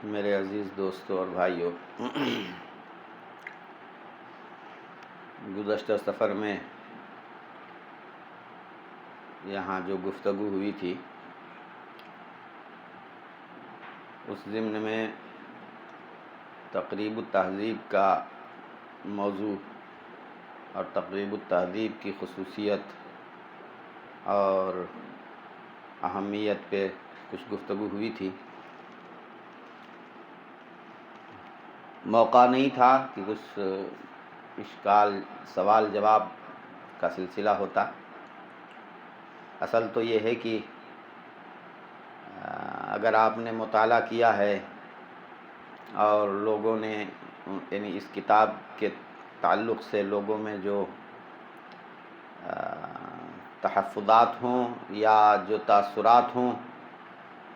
میرے عزیز دوستوں اور بھائیوں، گزشتہ سفر میں یہاں جو گفتگو ہوئی تھی اس ضمن میں تقریب التہذیب کا موضوع اور تقریب التہذیب کی خصوصیت اور اہمیت پہ کچھ گفتگو ہوئی تھی۔ موقع نہیں تھا کہ کچھ اشکال سوال جواب کا سلسلہ ہوتا۔ اصل تو یہ ہے کہ اگر آپ نے مطالعہ کیا ہے اور لوگوں نے یعنی اس کتاب کے تعلق سے لوگوں میں جو تحفظات ہوں یا جو تاثرات ہوں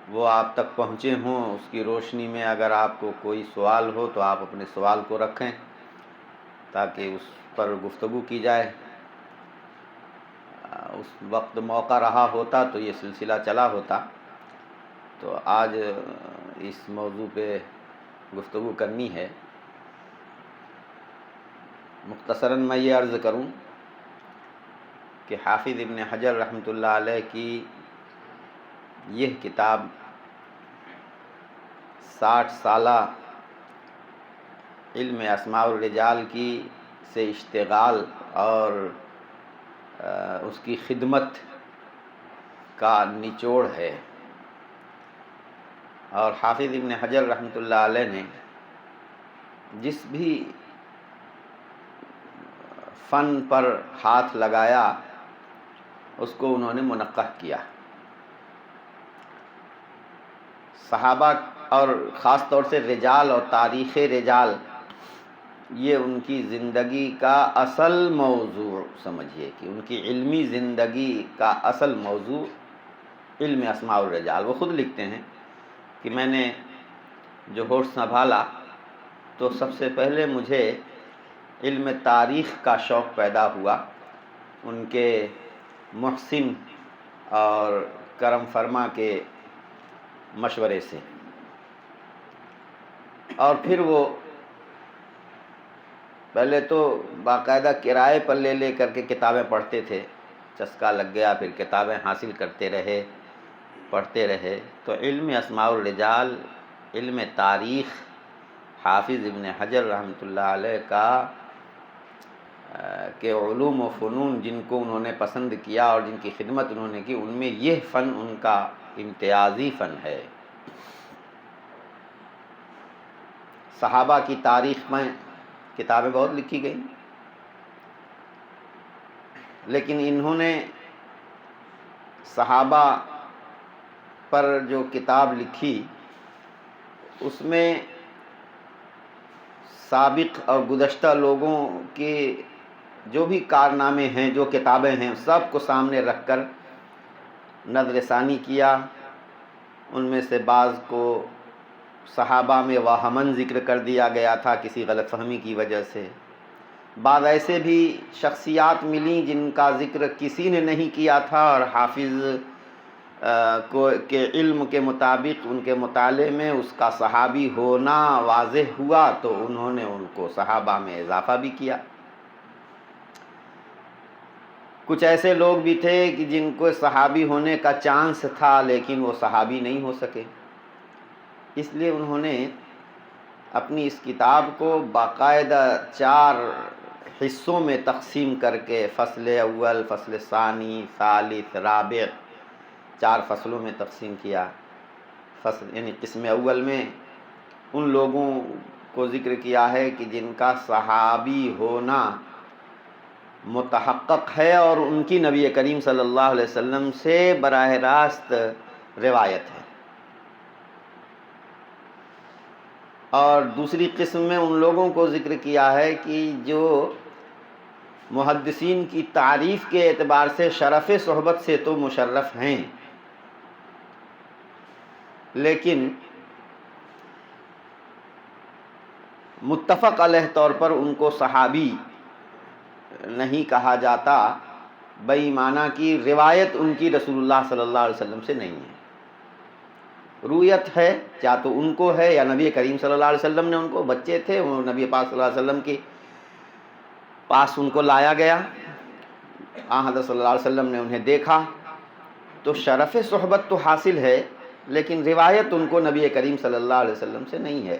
وہ آپ تک پہنچے ہوں، اس کی روشنی میں اگر آپ کو کوئی سوال ہو تو آپ اپنے سوال کو رکھیں تاکہ اس پر گفتگو کی جائے۔ اس وقت موقع رہا ہوتا تو یہ سلسلہ چلا ہوتا، تو آج اس موضوع پہ گفتگو کرنی ہے۔ مختصراً میں یہ عرض کروں کہ حافظ ابن حجر رحمۃ اللہ علیہ کی یہ کتاب 60 سالہ علم اسماء الرجال کی سے اشتغال اور اس کی خدمت کا نچوڑ ہے، اور حافظ ابن حجر رحمۃ اللہ علیہ نے جس بھی فن پر ہاتھ لگایا اس کو انہوں نے منقح کیا۔ صحابہ اور خاص طور سے رجال اور تاریخ رجال، یہ ان کی زندگی کا اصل موضوع سمجھیے کہ ان کی علمی زندگی کا اصل موضوع علم اسماء الرجال۔ وہ خود لکھتے ہیں کہ میں نے جو ہوش سنبھالا تو سب سے پہلے مجھے علم تاریخ کا شوق پیدا ہوا ان کے محسن اور کرم فرما کے مشورے سے، اور پھر وہ پہلے تو باقاعدہ کرائے پر لے لے کر کے کتابیں پڑھتے تھے، چسکا لگ گیا، پھر کتابیں حاصل کرتے رہے، پڑھتے رہے۔ تو علم اسماء الرجال، علم تاریخ، حافظ ابن حجر رحمۃ اللہ علیہ کا کہ علوم و فنون جن کو انہوں نے پسند کیا اور جن کی خدمت انہوں نے کی، ان میں یہ فن ان کا امتیازی فن ہے۔ صحابہ کی تاریخ میں کتابیں بہت لکھی گئیں، لیکن انہوں نے صحابہ پر جو کتاب لکھی اس میں سابق اور گزشتہ لوگوں کے جو بھی کارنامے ہیں، جو کتابیں ہیں، سب کو سامنے رکھ کر نظر ثانی کیا۔ ان میں سے بعض کو صحابہ میں واہمن ذکر کر دیا گیا تھا کسی غلط فہمی کی وجہ سے، بعض ایسے بھی شخصیات ملیں جن کا ذکر کسی نے نہیں کیا تھا، اور حافظ کے علم کے مطابق ان کے مطالعے میں اس کا صحابی ہونا واضح ہوا تو انہوں نے ان کو صحابہ میں اضافہ بھی کیا۔ کچھ ایسے لوگ بھی تھے کہ جن کو صحابی ہونے کا چانس تھا لیکن وہ صحابی نہیں ہو سکے، اس لیے انہوں نے اپنی اس کتاب کو باقاعدہ 4 حصوں میں تقسیم کر کے، فصل اول، فصل ثانی، ثالث، رابع، 4 فصلوں میں تقسیم کیا۔ فصل یعنی قسم اول میں ان لوگوں کو ذکر کیا ہے کہ جن کا صحابی ہونا متحقق ہے اور ان کی نبی کریم صلی اللہ علیہ وسلم سے براہ راست روایت ہے، اور دوسری قسم میں ان لوگوں کو ذکر کیا ہے کہ جو محدثین کی تعریف کے اعتبار سے شرف صحبت سے تو مشرف ہیں، لیکن متفق علیہ طور پر ان کو صحابی نہیں کہا جاتا، بئی معنی کی روایت ان کی رسول اللہ صلی اللہ علیہ وسلم سے نہیں ہے۔ رویت ہے، یا تو ان کو ہے یا نبی کریم صلی اللہ علیہ وسلم نے ان کو، بچے تھے وہ نبی پاک صلی اللہ علیہ وسلم کے پاس ان کو لایا گیا، حضرت صلی اللہ علیہ وسلم نے انہیں دیکھا، تو شرف صحبت تو حاصل ہے، لیکن روایت ان کو نبی کریم صلی اللہ علیہ وسلم سے نہیں ہے۔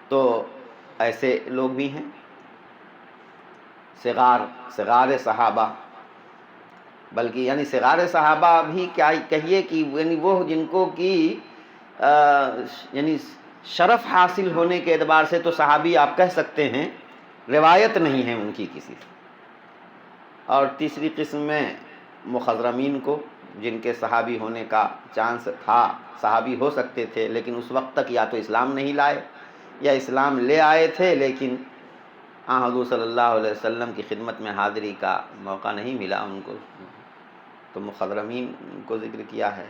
تو ایسے لوگ بھی ہیں، صغار صحابہ، بلکہ یعنی صغار صحابہ بھی کیا کہیے کہ یعنی وہ جن کو کہ یعنی شرف حاصل ہونے کے اعتبار سے تو صحابی آپ کہہ سکتے ہیں، روایت نہیں ہے ان کی کسی سے۔ اور تیسری قسم میں مخضرمین کو، جن کے صحابی ہونے کا چانس تھا، صحابی ہو سکتے تھے، لیکن اس وقت تک یا تو اسلام نہیں لائے یا اسلام لے آئے تھے لیکن حضور صلی اللہ علیہ وسلم کی خدمت میں حاضری کا موقع نہیں ملا ان کو، تو مخضرمین کو ذکر کیا ہے۔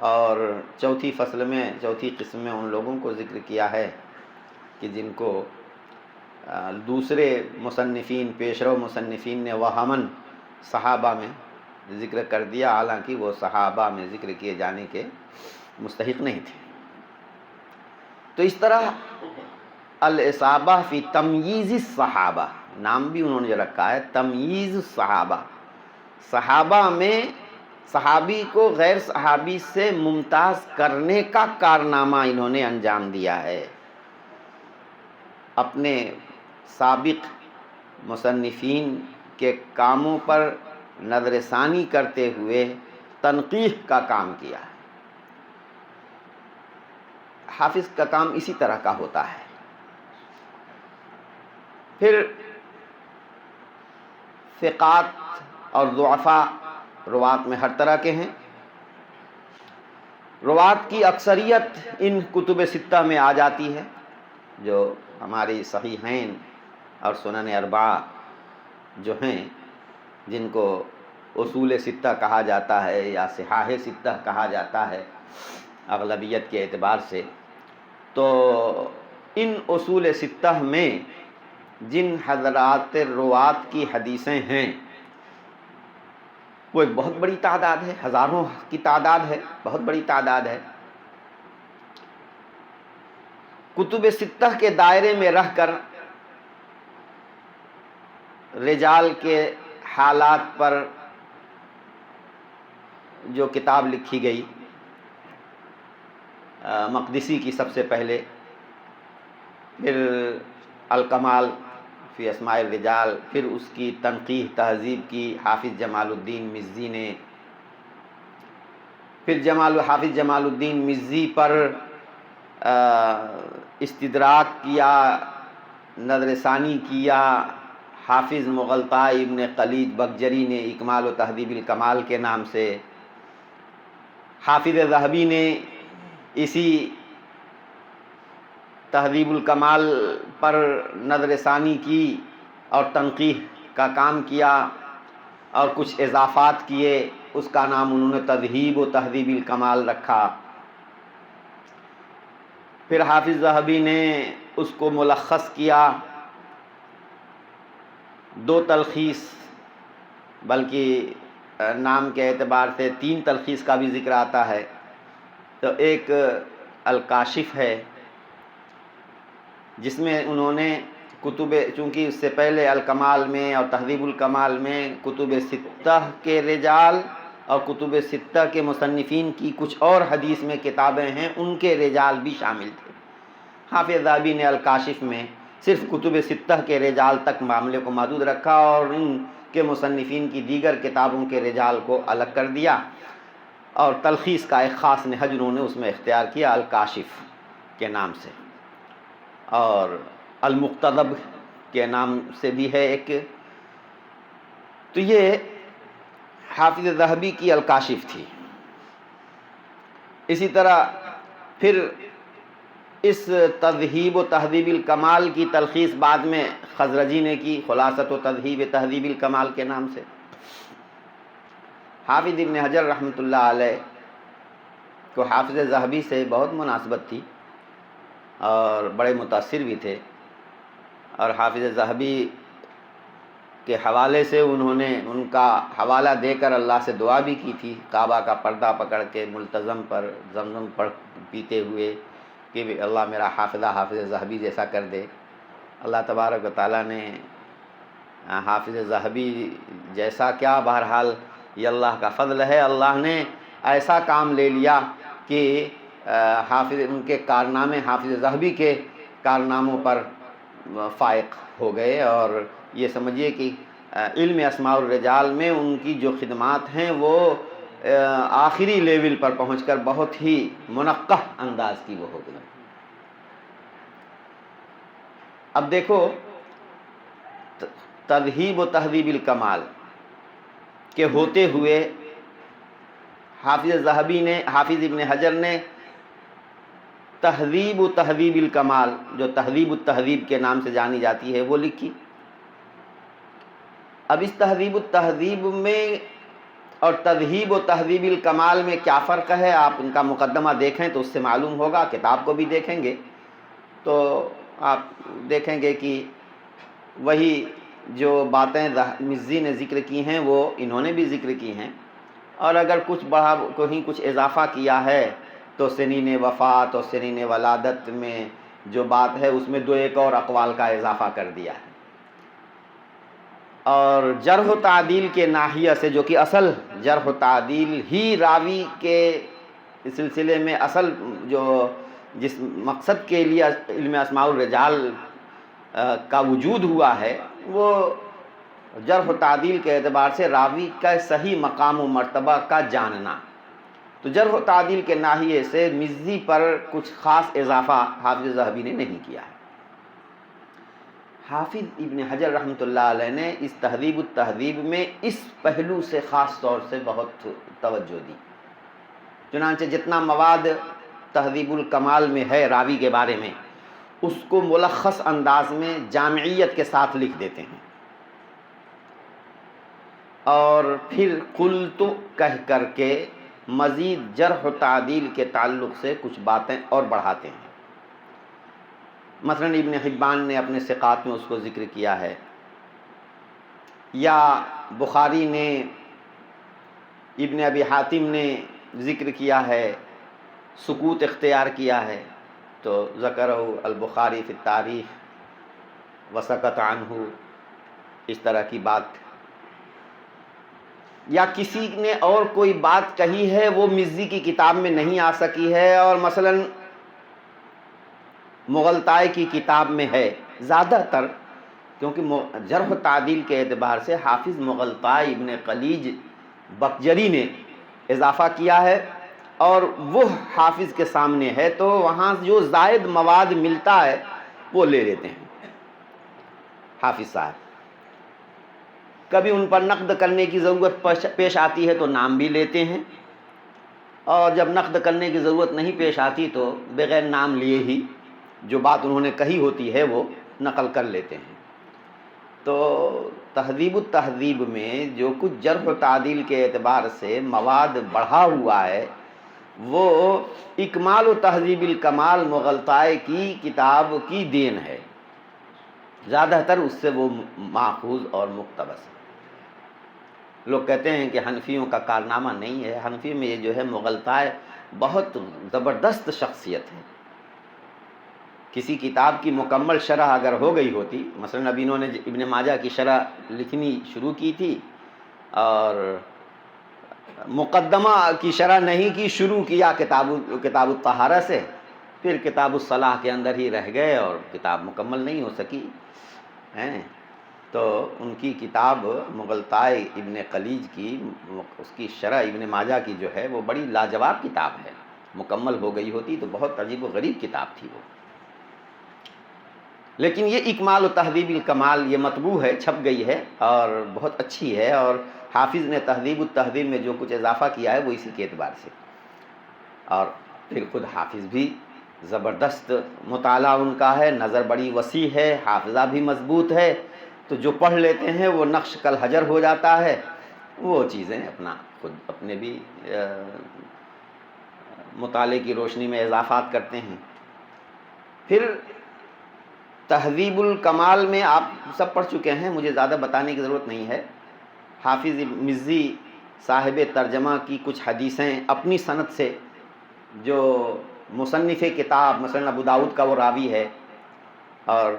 اور چوتھی قسم میں ان لوگوں کو ذکر کیا ہے کہ جن کو دوسرے مصنفین، پیشرو مصنفین نے وہمن صحابہ میں ذکر کر دیا، حالانکہ وہ صحابہ میں ذکر کیے جانے کے مستحق نہیں تھے۔ تو اس طرح الاصابہ فی تمییز الصحابہ، نام بھی انہوں نے جو رکھا ہے تمییز الصحابہ، صحابہ میں صحابی کو غیر صحابی سے ممتاز کرنے کا کارنامہ انہوں نے انجام دیا ہے، اپنے سابق مصنفین کے کاموں پر نظر ثانی کرتے ہوئے تنقیح کا کام کیا ہے۔ حافظ کا کام اسی طرح کا ہوتا ہے۔ پھر ثقات اور ضعفاء روات میں ہر طرح کے ہیں۔ روات کی اکثریت ان کتب ستہ میں آ جاتی ہے، جو ہماری صحیحین اور سنن اربعہ جو ہیں، جن کو اصول ستہ کہا جاتا ہے یا صحاح ستہ کہا جاتا ہے اغلبیت کے اعتبار سے۔ تو ان اصول ستہ میں جن حضرات روات کی حدیثیں ہیں وہ ایک بہت بڑی تعداد ہے، ہزاروں کی تعداد ہے، بہت بڑی تعداد ہے۔ کتب ستہ کے دائرے میں رہ کر رجال کے حالات پر جو کتاب لکھی گئی، مقدسی کی سب سے پہلے، پھر الکمال فی اسماء الرجال، پھر اس کی تنقیح تہذیب کی حافظ جمال الدین مزی نے، پھر حافظ جمال الدین مزی پر استدراک کیا، نظر ثانی کیا حافظ مغلطائی ابن خلیج بکجری نے اکمال و تہذیب الکمال کے نام سے، حافظ ذہبی نے اسی تہذیب الکمال پر نظر ثانی کی اور تنقیح کا کام کیا اور کچھ اضافات کیے، اس کا نام انہوں نے تذہیب و تہذیب الکمال رکھا۔ پھر حافظ ذہبی نے اس کو ملخص کیا، 2 تلخیص، بلکہ نام کے اعتبار سے 3 تلخیص کا بھی ذکر آتا ہے۔ تو ایک الکاشف ہے جس میں انہوں نے چونکہ اس سے پہلے الکمال میں اور تہذیب الکمال میں کتب ستہ کے رجال اور کتب ستہ کے مصنفین کی کچھ اور حدیث میں کتابیں ہیں، ان کے رجال بھی شامل تھے۔ حافظ ذہبی نے الکاشف میں صرف کتب ستہ کے رجال تک معاملے کو محدود رکھا اور ان کے مصنفین کی دیگر کتابوں کے رجال کو الگ کر دیا، اور تلخیص کا ایک خاص نہج انہوں نے اس میں اختیار کیا الکاشف کے نام سے، اور المقتضب کے نام سے بھی ہے ایک۔ تو یہ حافظ ذہبی کی الکاشف تھی۔ اسی طرح پھر اس تذہیب و تہذیب الکمال کی تلخیص بعد میں خزرجی نے کی، خلاصۃ و تذہیب تہذیب الکمال کے نام سے۔ حافظ ابن حجر رحمۃ اللہ علیہ کو حافظ ذہبی سے بہت مناسبت تھی اور بڑے متاثر بھی تھے، اور حافظ ذہبی کے حوالے سے انہوں نے ان کا حوالہ دے کر اللہ سے دعا بھی کی تھی، کعبہ کا پردہ پکڑ کے ملتزم پر زمزم پڑھ پیتے ہوئے کہ اللہ میرا حافظہ حافظ ذہبی جیسا کر دے۔ اللہ تبارک و تعالیٰ نے حافظ ذہبی جیسا کیا، بہرحال یہ اللہ کا فضل ہے، اللہ نے ایسا کام لے لیا کہ حافظ ان کے کارنامے حافظ ذہبی کے کارناموں پر فائق ہو گئے، اور یہ سمجھیے کہ علم اسماء الرجال میں ان کی جو خدمات ہیں وہ آخری لیول پر پہنچ کر بہت ہی منقح انداز کی وہ ہو گئی۔ اب دیکھو تذہیب و تہذیب الکمال کے ہوتے ہوئے حافظ ذہبی نے، حافظ ابن حجر نے تہذیب و تہذیب الکمال، جو تہذیب التہذیب کے نام سے جانی جاتی ہے، وہ لکھی۔ اب اس تہذیب التہذیب میں اور تذہیب و تہذیب الکمال میں کیا فرق ہے، آپ ان کا مقدمہ دیکھیں تو اس سے معلوم ہوگا، کتاب کو بھی دیکھیں گے تو آپ دیکھیں گے کہ وہی جو باتیں مزی نے ذکر کی ہیں وہ انہوں نے بھی ذکر کی ہیں، اور اگر کچھ بڑھا کہیں کچھ اضافہ کیا ہے تو سنین وفات اور سنین ولادت میں جو بات ہے اس میں دو ایک اور اقوال کا اضافہ کر دیا ہے۔ اور جرح و تعدیل کے ناحیہ سے، جو کہ اصل جرح و تعدیل ہی راوی کے سلسلے میں اصل جو جس مقصد کے لیے علم اسماء الرجال کا وجود ہوا ہے، وہ جرح و تعدیل کے اعتبار سے راوی کا صحیح مقام و مرتبہ کا جاننا۔ تو جرح و تعدیل کے ناحیے سے مزی پر کچھ خاص اضافہ حافظ ذہبی نے نہیں کیا ہے۔ حافظ ابن حجر رحمۃ اللہ علیہ نے اس تہذیب التہذیب میں اس پہلو سے خاص طور سے بہت توجہ دی، چنانچہ جتنا مواد تہذیب الکمال میں ہے راوی کے بارے میں، اس کو ملخص انداز میں جامعیت کے ساتھ لکھ دیتے ہیں، اور پھر قلت کہہ کر کے مزید جرح و تعدیل کے تعلق سے کچھ باتیں اور بڑھاتے ہیں۔ مثلا ابن حبان نے اپنے ثقات میں اس کو ذکر کیا ہے، یا بخاری نے، ابن ابی حاتم نے ذکر کیا ہے، سکوت اختیار کیا ہے، تو ذکرہ البخاری فی التاریخ وسکت عنہ، اس طرح کی بات، یا کسی نے اور کوئی بات کہی ہے وہ مزی کی کتاب میں نہیں آ سکی ہے، اور مثلا مغلطائی کی کتاب میں ہے زیادہ تر، کیونکہ جرح و تعدیل کے اعتبار سے حافظ مغلطائی ابن قلیج بکجری نے اضافہ کیا ہے، اور وہ حافظ کے سامنے ہے، تو وہاں جو زائد مواد ملتا ہے وہ لے لیتے ہیں حافظ صاحب۔ کبھی ان پر نقد کرنے کی ضرورت پیش آتی ہے تو نام بھی لیتے ہیں، اور جب نقد کرنے کی ضرورت نہیں پیش آتی تو بغیر نام لیے ہی جو بات انہوں نے کہی ہوتی ہے وہ نقل کر لیتے ہیں۔ تو تہذیب التہذیب میں جو کچھ جرح و تعدیل کے اعتبار سے مواد بڑھا ہوا ہے، وہ اکمال و تہذیب الکمال مغلطائی کی کتاب کی دین ہے، زیادہ تر اس سے وہ ماخوذ اور مقتبس ہے۔ لوگ کہتے ہیں کہ حنفیوں کا کارنامہ نہیں ہے، حنفی میں یہ جو ہے مغلطائی بہت زبردست شخصیت ہے۔ کسی کتاب کی مکمل شرح اگر ہو گئی ہوتی، مثلا اب انہوں نے ابن ماجہ کی شرح لکھنی شروع کی تھی اور مقدمہ کی شرح نہیں کی، شروع کیا کتاب الطہارہ سے، پھر کتاب الصلاح کے اندر ہی رہ گئے اور کتاب مکمل نہیں ہو سکی ہیں، تو ان کی کتاب مغلطائی ابن قلیج کی، اس کی شرح ابن ماجہ کی جو ہے وہ بڑی لاجواب کتاب ہے، مکمل ہو گئی ہوتی تو بہت عجیب و غریب کتاب تھی وہ۔ لیکن یہ اکمال و تہذیب الکمال یہ مطبوع ہے، چھپ گئی ہے اور بہت اچھی ہے، اور حافظ نے تہذیب التہذیب میں جو کچھ اضافہ کیا ہے وہ اسی کے اعتبار سے، اور پھر خود حافظ بھی زبردست مطالعہ ان کا ہے، نظر بڑی وسیع ہے، حافظہ بھی مضبوط ہے، تو جو پڑھ لیتے ہیں وہ نقش کل حجر ہو جاتا ہے، وہ چیزیں اپنا خود اپنے بھی مطالعے کی روشنی میں اضافات کرتے ہیں۔ پھر تہذیب الکمال میں آپ سب پڑھ چکے ہیں، مجھے زیادہ بتانے کی ضرورت نہیں ہے۔ حافظ مزی صاحب ترجمہ کی کچھ حدیثیں اپنی سند سے، جو مصنف کتاب مثلا ابو داؤد کا وہ راوی ہے، اور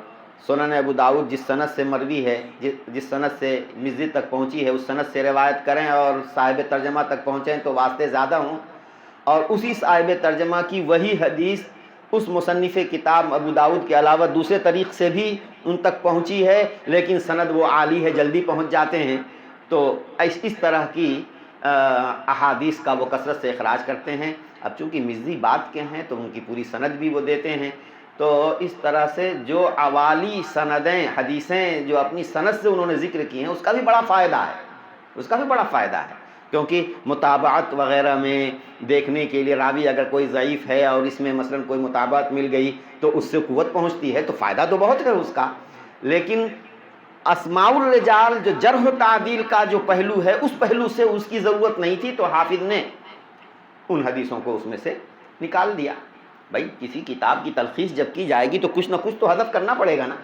سنن ابو داؤد جس سند سے مروی ہے، جس سند سے مزی تک پہنچی ہے، اس سند سے روایت کریں اور صاحب ترجمہ تک پہنچیں تو واسطے زیادہ ہوں، اور اسی صاحب ترجمہ کی وہی حدیث اس مصنف کتاب ابو داؤد کے علاوہ دوسرے طریق سے بھی ان تک پہنچی ہے، لیکن سند وہ عالی ہے، جلدی پہنچ جاتے ہیں، تو اس طرح کی احادیث کا وہ کثرت سے اخراج کرتے ہیں۔ اب چونکہ مزی بات کے ہیں تو ان کی پوری سند بھی وہ دیتے ہیں، تو اس طرح سے جو اوالی سندیں حدیثیں جو اپنی سند سے انہوں نے ذکر کی ہیں، اس کا بھی بڑا فائدہ ہے، کیونکہ متابعت وغیرہ میں دیکھنے کے لیے راوی اگر کوئی ضعیف ہے اور اس میں مثلا کوئی متابعت مل گئی تو اس سے قوت پہنچتی ہے، تو فائدہ تو بہت ہے اس کا۔ لیکن اسماء الرجال جو جرح و تعدیل کا جو پہلو ہے، اس پہلو سے اس کی ضرورت نہیں تھی، تو حافظ نے ان حدیثوں کو اس میں سے نکال دیا۔ بھائی کسی کتاب کی تلخیص جب کی جائے گی تو کچھ نہ کچھ تو حذف کرنا پڑے گا نا۔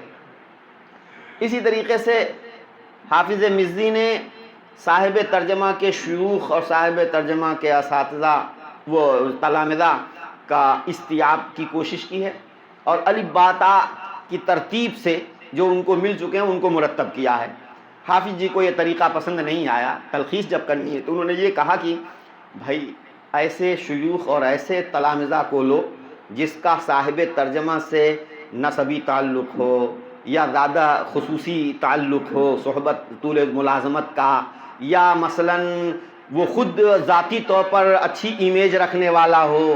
اسی طریقے سے حافظ مزی نے صاحب ترجمہ کے شیوخ اور صاحب ترجمہ کے اساتذہ وہ تلامذہ کا استیاب کی کوشش کی ہے، اور الف با تا کی ترتیب سے جو ان کو مل چکے ہیں ان کو مرتب کیا ہے۔ حافظ جی کو یہ طریقہ پسند نہیں آیا، تلخیص جب کرنی ہے تو انہوں نے یہ کہا کہ بھائی ایسے شیوخ اور ایسے تلامذہ کو لو جس کا صاحب ترجمہ سے نسبی تعلق ہو یا زیادہ خصوصی تعلق ہو، صحبت طول ملازمت کا، یا مثلاً وہ خود ذاتی طور پر اچھی امیج رکھنے والا ہو،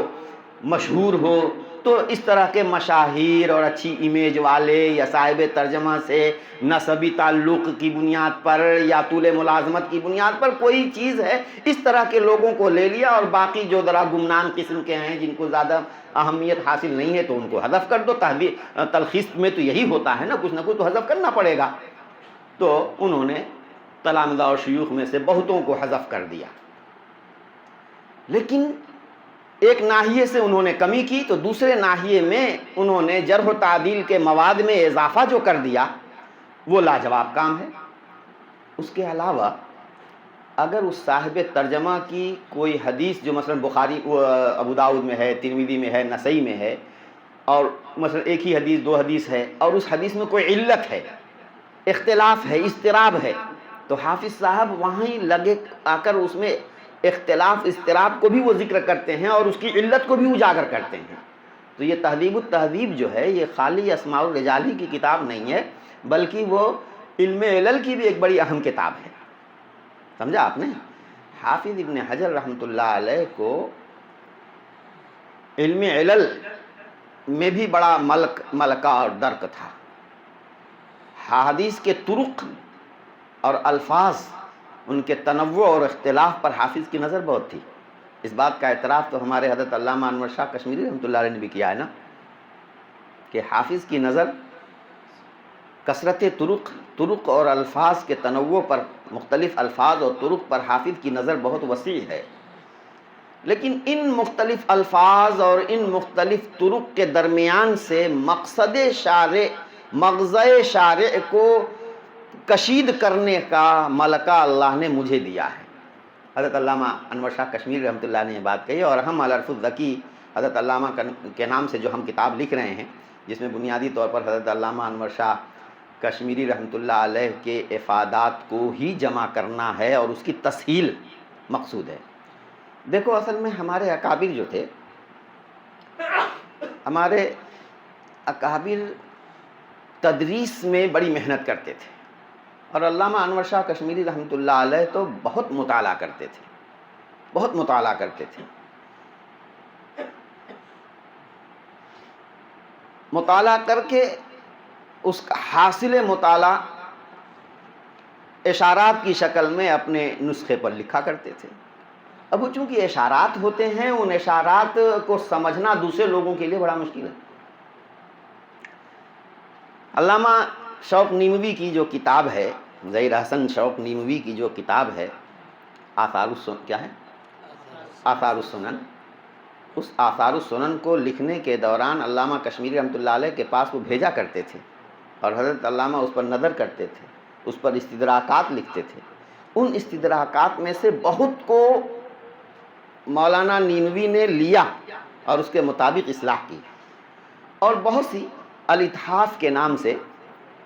مشہور ہو، تو اس طرح کے مشاہیر اور اچھی امیج والے یا صاحب ترجمہ سے نسبی تعلق کی بنیاد پر یا طول ملازمت کی بنیاد پر کوئی چیز ہے، اس طرح کے لوگوں کو لے لیا، اور باقی جو ذرا گمنام قسم کے ہیں جن کو زیادہ اہمیت حاصل نہیں ہے تو ان کو حذف کر دو۔ تلخیص میں تو یہی ہوتا ہے نا، کچھ نہ کچھ تو حذف کرنا پڑے گا۔ تو انہوں نے تلامذہ اور شیوخ میں سے بہتوں کو حذف کر دیا، لیکن ایک ناحیے سے انہوں نے کمی کی تو دوسرے ناحیے میں انہوں نے جرح و تعدیل کے مواد میں اضافہ جو کر دیا وہ لاجواب کام ہے۔ اس کے علاوہ اگر اس صاحب ترجمہ کی کوئی حدیث جو مثلا بخاری ابو داؤد میں ہے، ترمذی میں ہے، نسائی میں ہے، اور مثلا ایک ہی حدیث دو حدیث ہے اور اس حدیث میں کوئی علت ہے، اختلاف ہے، اضطراب ہے، تو حافظ صاحب وہیں لگے آ کر اس میں اختلاف اضطراب کو بھی وہ ذکر کرتے ہیں اور اس کی علت کو بھی اجاگر کرتے ہیں۔ تو یہ تہذیب التہذیب جو ہے یہ خالی اسماء الرجال کی کتاب نہیں ہے، بلکہ وہ علم علل کی بھی ایک بڑی اہم کتاب ہے۔ سمجھا آپ نے؟ حافظ ابن حجر رحمۃ اللہ علیہ کو علم علل میں بھی بڑا ملکہ اور درک تھا۔ حدیث کے طرق اور الفاظ، ان کے تنوع اور اختلاف پر حافظ کی نظر بہت تھی۔ اس بات کا اعتراف تو ہمارے حضرت علامہ انور شاہ کشمیری رحمۃ اللہ علیہ نے بھی کیا ہے نا، کہ حافظ کی نظر کثرت طرق اور الفاظ کے تنوع پر، مختلف الفاظ اور طرق پر حافظ کی نظر بہت وسیع ہے۔ لیکن ان مختلف الفاظ اور ان مختلف طرق کے درمیان سے مغزِ شارع کو کشید کرنے کا ملکہ اللہ نے مجھے دیا ہے۔ حضرت علامہ انور شاہ کشمیری رحمۃ اللہ نے یہ بات کہی، اور ہم العرف الذکی حضرت علامہ کے نام سے جو ہم کتاب لکھ رہے ہیں، جس میں بنیادی طور پر حضرت علامہ انور شاہ کشمیری رحمۃ اللہ علیہ کے افادات کو ہی جمع کرنا ہے اور اس کی تسہیل مقصود ہے۔ دیکھو اصل میں ہمارے اکابر جو تھے، ہمارے اکابر تدریس میں بڑی محنت کرتے تھے، اور علامہ انور شاہ کشمیری رحمۃ اللہ علیہ تو بہت مطالعہ کرتے تھے۔ مطالعہ کر کے اس کا حاصل مطالعہ اشارات کی شکل میں اپنے نسخے پر لکھا کرتے تھے۔ اب وہ چونکہ اشارات ہوتے ہیں، ان اشارات کو سمجھنا دوسرے لوگوں کے لیے بڑا مشکل ہے۔ علامہ شوق نیموی کی جو کتاب ہے، ظہیر حسن شوق نیموی کی جو کتاب ہے آثار السنن، اس آثار السنن کو لکھنے کے دوران علامہ کشمیری رحمۃ اللہ علیہ کے پاس وہ بھیجا کرتے تھے اور حضرت علامہ اس پر نظر کرتے تھے، اس پر استدراکات لکھتے تھے. ان استدراکات میں سے بہت کو مولانا نینوی نے لیا اور اس کے مطابق اصلاح کی، اور بہت سی الاتحاف کے نام سے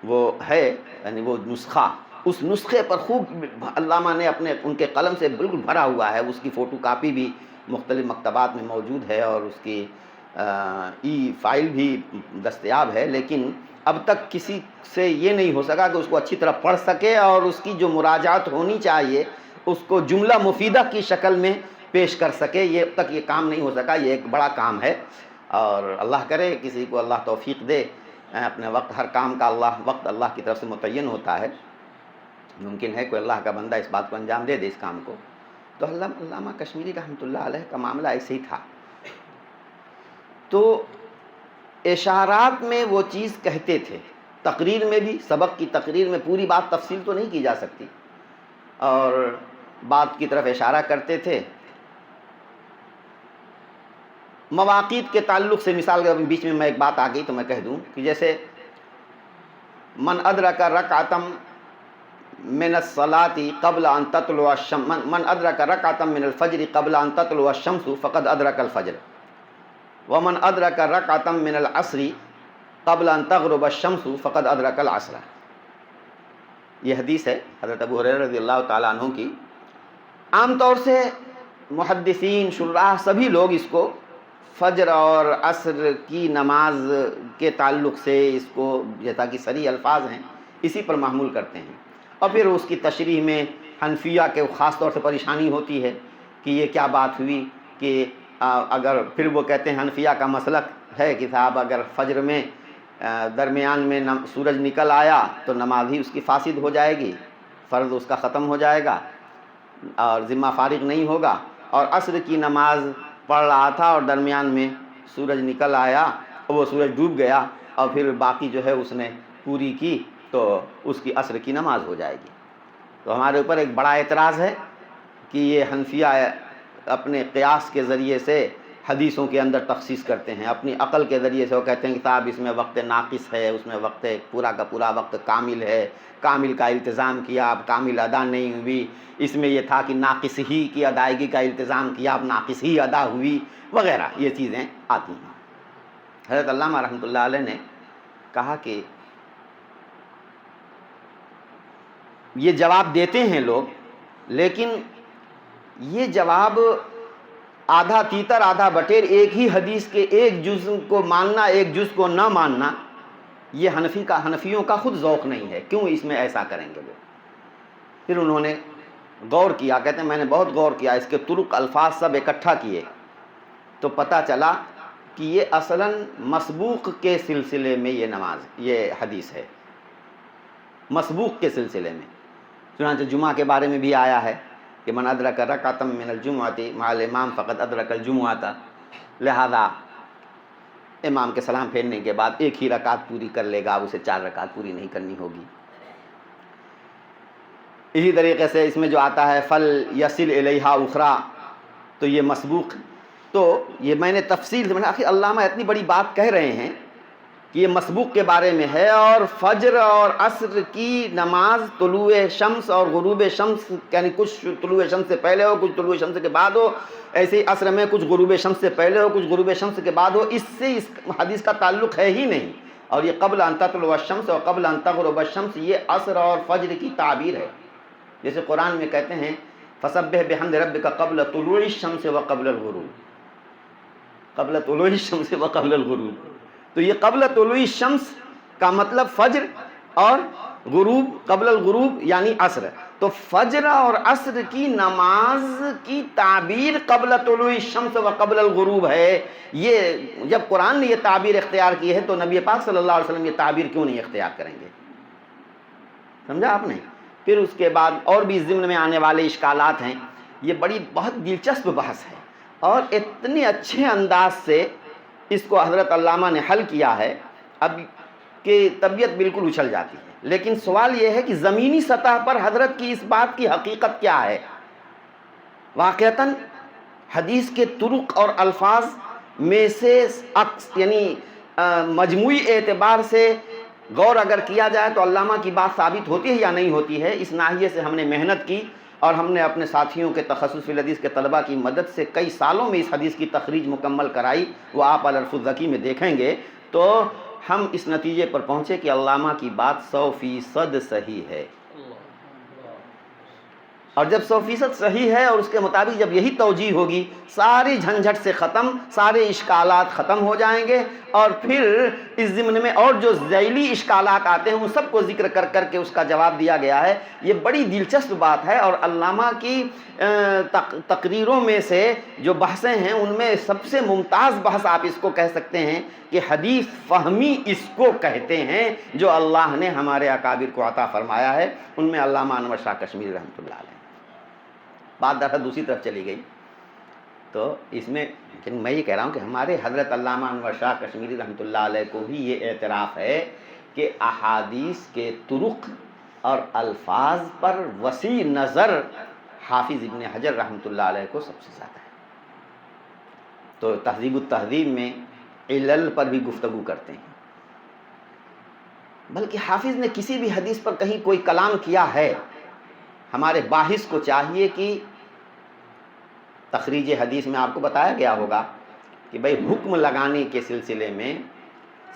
وہ ہے، یعنی وہ نسخہ، اس نسخے پر خوب علامہ نے ان کے قلم سے بالکل بھرا ہوا ہے. اس کی فوٹو کاپی بھی مختلف مکتبات میں موجود ہے اور اس کی ای فائل بھی دستیاب ہے، لیکن اب تک کسی سے یہ نہیں ہو سکا کہ اس کو اچھی طرح پڑھ سکے اور اس کی جو مراجعات ہونی چاہیے اس کو جملہ مفیدہ کی شکل میں پیش کر سکے. یہ اب تک یہ کام نہیں ہو سکا. یہ ایک بڑا کام ہے، اور اللہ کرے کسی کو اللہ توفیق دے. اپنے وقت، ہر کام کا وقت اللہ کی طرف سے متعین ہوتا ہے. ممکن ہے کوئی اللہ کا بندہ اس بات کو انجام دے اس کام کو. تو علامہ کشمیری رحمۃ اللہ علیہ کا معاملہ ایسے ہی تھا. تو اشارات میں وہ چیز کہتے تھے، تقریر میں بھی، سبق کی تقریر میں پوری بات تفصیل تو نہیں کی جا سکتی، اور بات کی طرف اشارہ کرتے تھے. مواقیت کے تعلق سے مثال کے بیچ میں ایک بات آ گئی تو میں کہہ دوں کہ جیسے من ادرک رکعتم من الصلاۃ قبل ان تطلع الشمس، من ادرک رکعتم من الفجر قبل ان تطلع الشمس فقد ادرک الفجر، ومن ادرک رکعتم من العصر قبل ان تغرب الشمس فقد ادرک العصر. یہ حدیث ہے حضرت ابو ہریرہ رضی اللہ تعالیٰ عنہ کی. عام طور سے محدثین، شراح، سبھی لوگ اس کو فجر اور عصر کی نماز کے تعلق سے اس کو، جیسا کہ صریح الفاظ ہیں، اسی پر محمول کرتے ہیں. اور پھر اس کی تشریح میں حنفیہ کے خاص طور سے پریشانی ہوتی ہے کہ یہ کیا بات ہوئی کہ اگر، پھر وہ کہتے ہیں حنفیہ کا مسلک ہے کہ صاحب اگر فجر میں درمیان میں سورج نکل آیا تو نماز ہی اس کی فاسد ہو جائے گی، فرض اس کا ختم ہو جائے گا اور ذمہ فارغ نہیں ہوگا. اور عصر کی نماز پڑھ رہا تھا اور درمیان میں سورج نکل آیا، وہ سورج ڈوب گیا اور پھر باقی جو ہے اس نے پوری کی تو اس کی عصر کی نماز ہو جائے گی. تو ہمارے اوپر ایک بڑا اعتراض ہے کہ یہ حنفیہ اپنے قیاس کے ذریعے سے حدیثوں کے اندر تخصیص کرتے ہیں، اپنی عقل کے ذریعے سے وہ کہتے ہیں کہ صاحب اس میں وقت ناقص ہے، اس میں وقت پورا کا پورا وقت کامل ہے، کامل کا التزام کیا، اب کامل ادا نہیں ہوئی، اس میں یہ تھا کہ ناقص ہی کی ادائیگی کا التزام کیا، اب ناقص ہی ادا ہوئی، وغیرہ یہ چیزیں آتی ہیں. حضرت علامہ رحمۃ اللہ علیہ نے کہا کہ یہ جواب دیتے ہیں لوگ، لیکن یہ جواب آدھا تیتر آدھا بٹیر، ایک ہی حدیث کے ایک جز کو ماننا ایک جز کو نہ ماننا، یہ حنفیوں کا خود ذوق نہیں ہے. کیوں اس میں ایسا کریں گے وہ؟ پھر انہوں نے غور کیا، کہتے ہیں میں نے بہت غور کیا، اس کے طرق الفاظ سب اکٹھا کیے تو پتہ چلا کہ یہ اصلاً مسبوق کے سلسلے میں یہ حدیث ہے، مسبوق کے سلسلے میں. چنانچہ جمعہ کے بارے میں بھی آیا ہے کہ من ادرک رکعتم من الجمعۃ مع الامام فقد ادرک الجمعۃ، لہذا امام کے سلام پھیرنے کے بعد ایک ہی رکعت پوری کر لے گا، اب اسے 4 رکعت پوری نہیں کرنی ہوگی. اسی طریقے سے اس میں جو آتا ہے فل یصل الیہا اخرى، تو یہ مسبوق. تو یہ میں نے تفصیل سے، آخر علامہ اتنی بڑی بات کہہ رہے ہیں کہ یہ مسبوق کے بارے میں ہے، اور فجر اور عصر کی نماز طلوع شمس اور غروب شمس، یعنی کچھ طلوع شمس سے پہلے ہو، کچھ طلوع شمس کے بعد ہو، ایسے ہی عصر میں کچھ غروب شمس سے پہلے ہو، کچھ غروب شمس کے بعد ہو، اس سے اس حدیث کا تعلق ہے ہی نہیں. اور یہ قبل ان تطلع الشمس اور قبل ان تغرب الشمس، یہ عصر اور فجر کی تعبیر ہے. جیسے قرآن میں کہتے ہیں فسبح بحمد ربک قبل طلوع الشمس وقبل الغروب، قبل طلوع الشمس وقبل الغروب. تو یہ قبل طلوع الشمس کا مطلب فجر، اور غروب قبل الغروب یعنی عصر. تو فجر اور عصر کی نماز کی تعبیر قبل طلوع الشمس و قبل الغروب ہے. یہ جب قرآن نے یہ تعبیر اختیار کی ہے تو نبی پاک صلی اللہ علیہ وسلم یہ تعبیر کیوں نہیں اختیار کریں گے؟ سمجھا آپ نے؟ پھر اس کے بعد اور بھی ضمن میں آنے والے اشکالات ہیں. یہ بہت دلچسپ بحث ہے، اور اتنے اچھے انداز سے اس کو حضرت علامہ نے حل کیا ہے اب کہ طبیعت بالکل اچھل جاتی ہے. لیکن سوال یہ ہے کہ زمینی سطح پر حضرت کی اس بات کی حقیقت کیا ہے؟ واقعتاً حدیث کے طرق اور الفاظ میں سے یعنی مجموعی اعتبار سے غور اگر کیا جائے تو علامہ کی بات ثابت ہوتی ہے یا نہیں ہوتی ہے، اس ناحیے سے ہم نے محنت کی اور ہم نے اپنے ساتھیوں کے تخصص فی الحدیث کے طلباء کی مدد سے کئی سالوں میں اس حدیث کی تخریج مکمل کرائی، وہ آپ العرف الذکی میں دیکھیں گے تو ہم اس نتیجے پر پہنچے کہ علامہ کی بات 100% صحیح ہے۔ اور جب 100% صحیح ہے اور اس کے مطابق جب یہی توجیہ ہوگی، ساری جھنجھٹ سے ختم، سارے اشکالات ختم ہو جائیں گے، اور پھر اس ضمن میں اور جو ذیلی اشکالات آتے ہیں ان سب کو ذکر کر کر کے اس کا جواب دیا گیا ہے۔ یہ بڑی دلچسپ بات ہے، اور علامہ کی تقریروں میں سے جو بحثیں ہیں ان میں سب سے ممتاز بحث آپ اس کو کہہ سکتے ہیں کہ حدیث فہمی اس کو کہتے ہیں جو اللہ نے ہمارے اکابر کو عطا فرمایا ہے۔ ان میں علامہ انور شاہ کشمیری رحمۃ اللہ علیہ۔ بات دراصل دوسری طرف چلی گئی، تو اس میں میں یہ کہہ رہا ہوں کہ ہمارے حضرت علامہ انور شاہ کشمیری رحمۃ اللہ علیہ کو بھی یہ اعتراف ہے کہ احادیث کے طرق اور الفاظ پر وسیع نظر حافظ ابن حجر رحمۃ اللہ علیہ کو سب سے زیادہ ہے۔ تو تہذیب التہذیب میں علل پر بھی گفتگو کرتے ہیں، بلکہ حافظ نے کسی بھی حدیث پر کہیں کوئی کلام کیا ہے، ہمارے باحث کو چاہیے کہ تخریج حدیث میں آپ کو بتایا گیا ہوگا کہ بھئی حکم لگانے کے سلسلے میں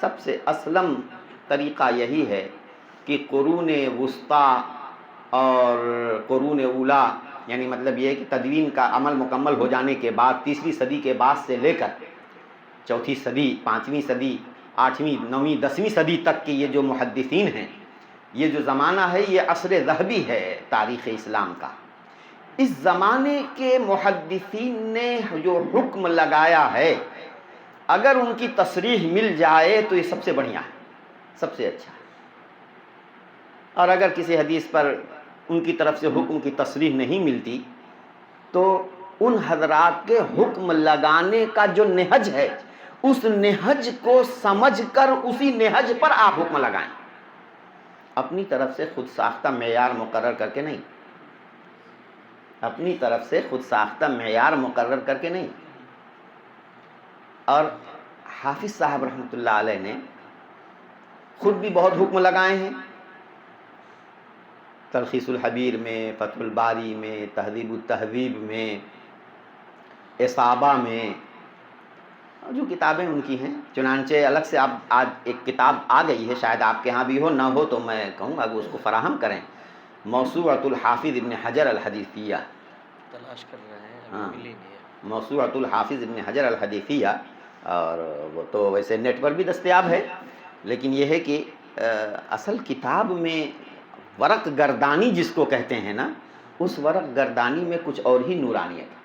سب سے اسلم طریقہ یہی ہے کہ قرون وسطیٰ اور قرون اولیٰ، یعنی مطلب یہ ہے کہ تدوین کا عمل مکمل ہو جانے کے بعد 3ویں صدی کے بعد سے لے کر 4تھی صدی، 5ویں صدی، 8ویں، 9ویں، 10ویں صدی تک کے یہ جو محدثین ہیں، یہ جو زمانہ ہے یہ عصر ذہبی ہے تاریخ اسلام کا۔ اس زمانے کے محدثین نے جو حکم لگایا ہے، اگر ان کی تصریح مل جائے تو یہ سب سے بڑھیا ہے، سب سے اچھا ہے۔ اور اگر کسی حدیث پر ان کی طرف سے حکم کی تصریح نہیں ملتی تو ان حضرات کے حکم لگانے کا جو نہج ہے، اس نہج کو سمجھ کر اسی نہج پر آپ حکم لگائیں، اپنی طرف سے خود ساختہ معیار مقرر کر کے نہیں، اپنی طرف سے خود ساختہ معیار مقرر کر کے نہیں۔ اور حافظ صاحب رحمۃ اللہ علیہ نے خود بھی بہت حکم لگائے ہیں، تلخیص الحبیر میں، فتح الباری میں، تہذیب التہذیب میں، اصابہ میں، جو کتابیں ان کی ہیں۔ چنانچہ الگ سے اب آج ایک کتاب آ گئی ہے، شاید آپ کے ہاں بھی ہو، نہ ہو تو میں کہوں گا کہ اس کو فراہم کریں، موسوعۃ الحافظ ابن حجر الحدیثیہ، تلاش کر رہے ہیں، ہاں، ملی نہیں ہے۔ موسوعۃ الحافظ ابن حجر الحدیثیہ، اور وہ تو ویسے نیٹ پر بھی دستیاب ہے، لیکن یہ ہے کہ اصل کتاب میں ورق گردانی جس کو کہتے ہیں نا، اس ورق گردانی میں کچھ اور ہی نورانیت ہے۔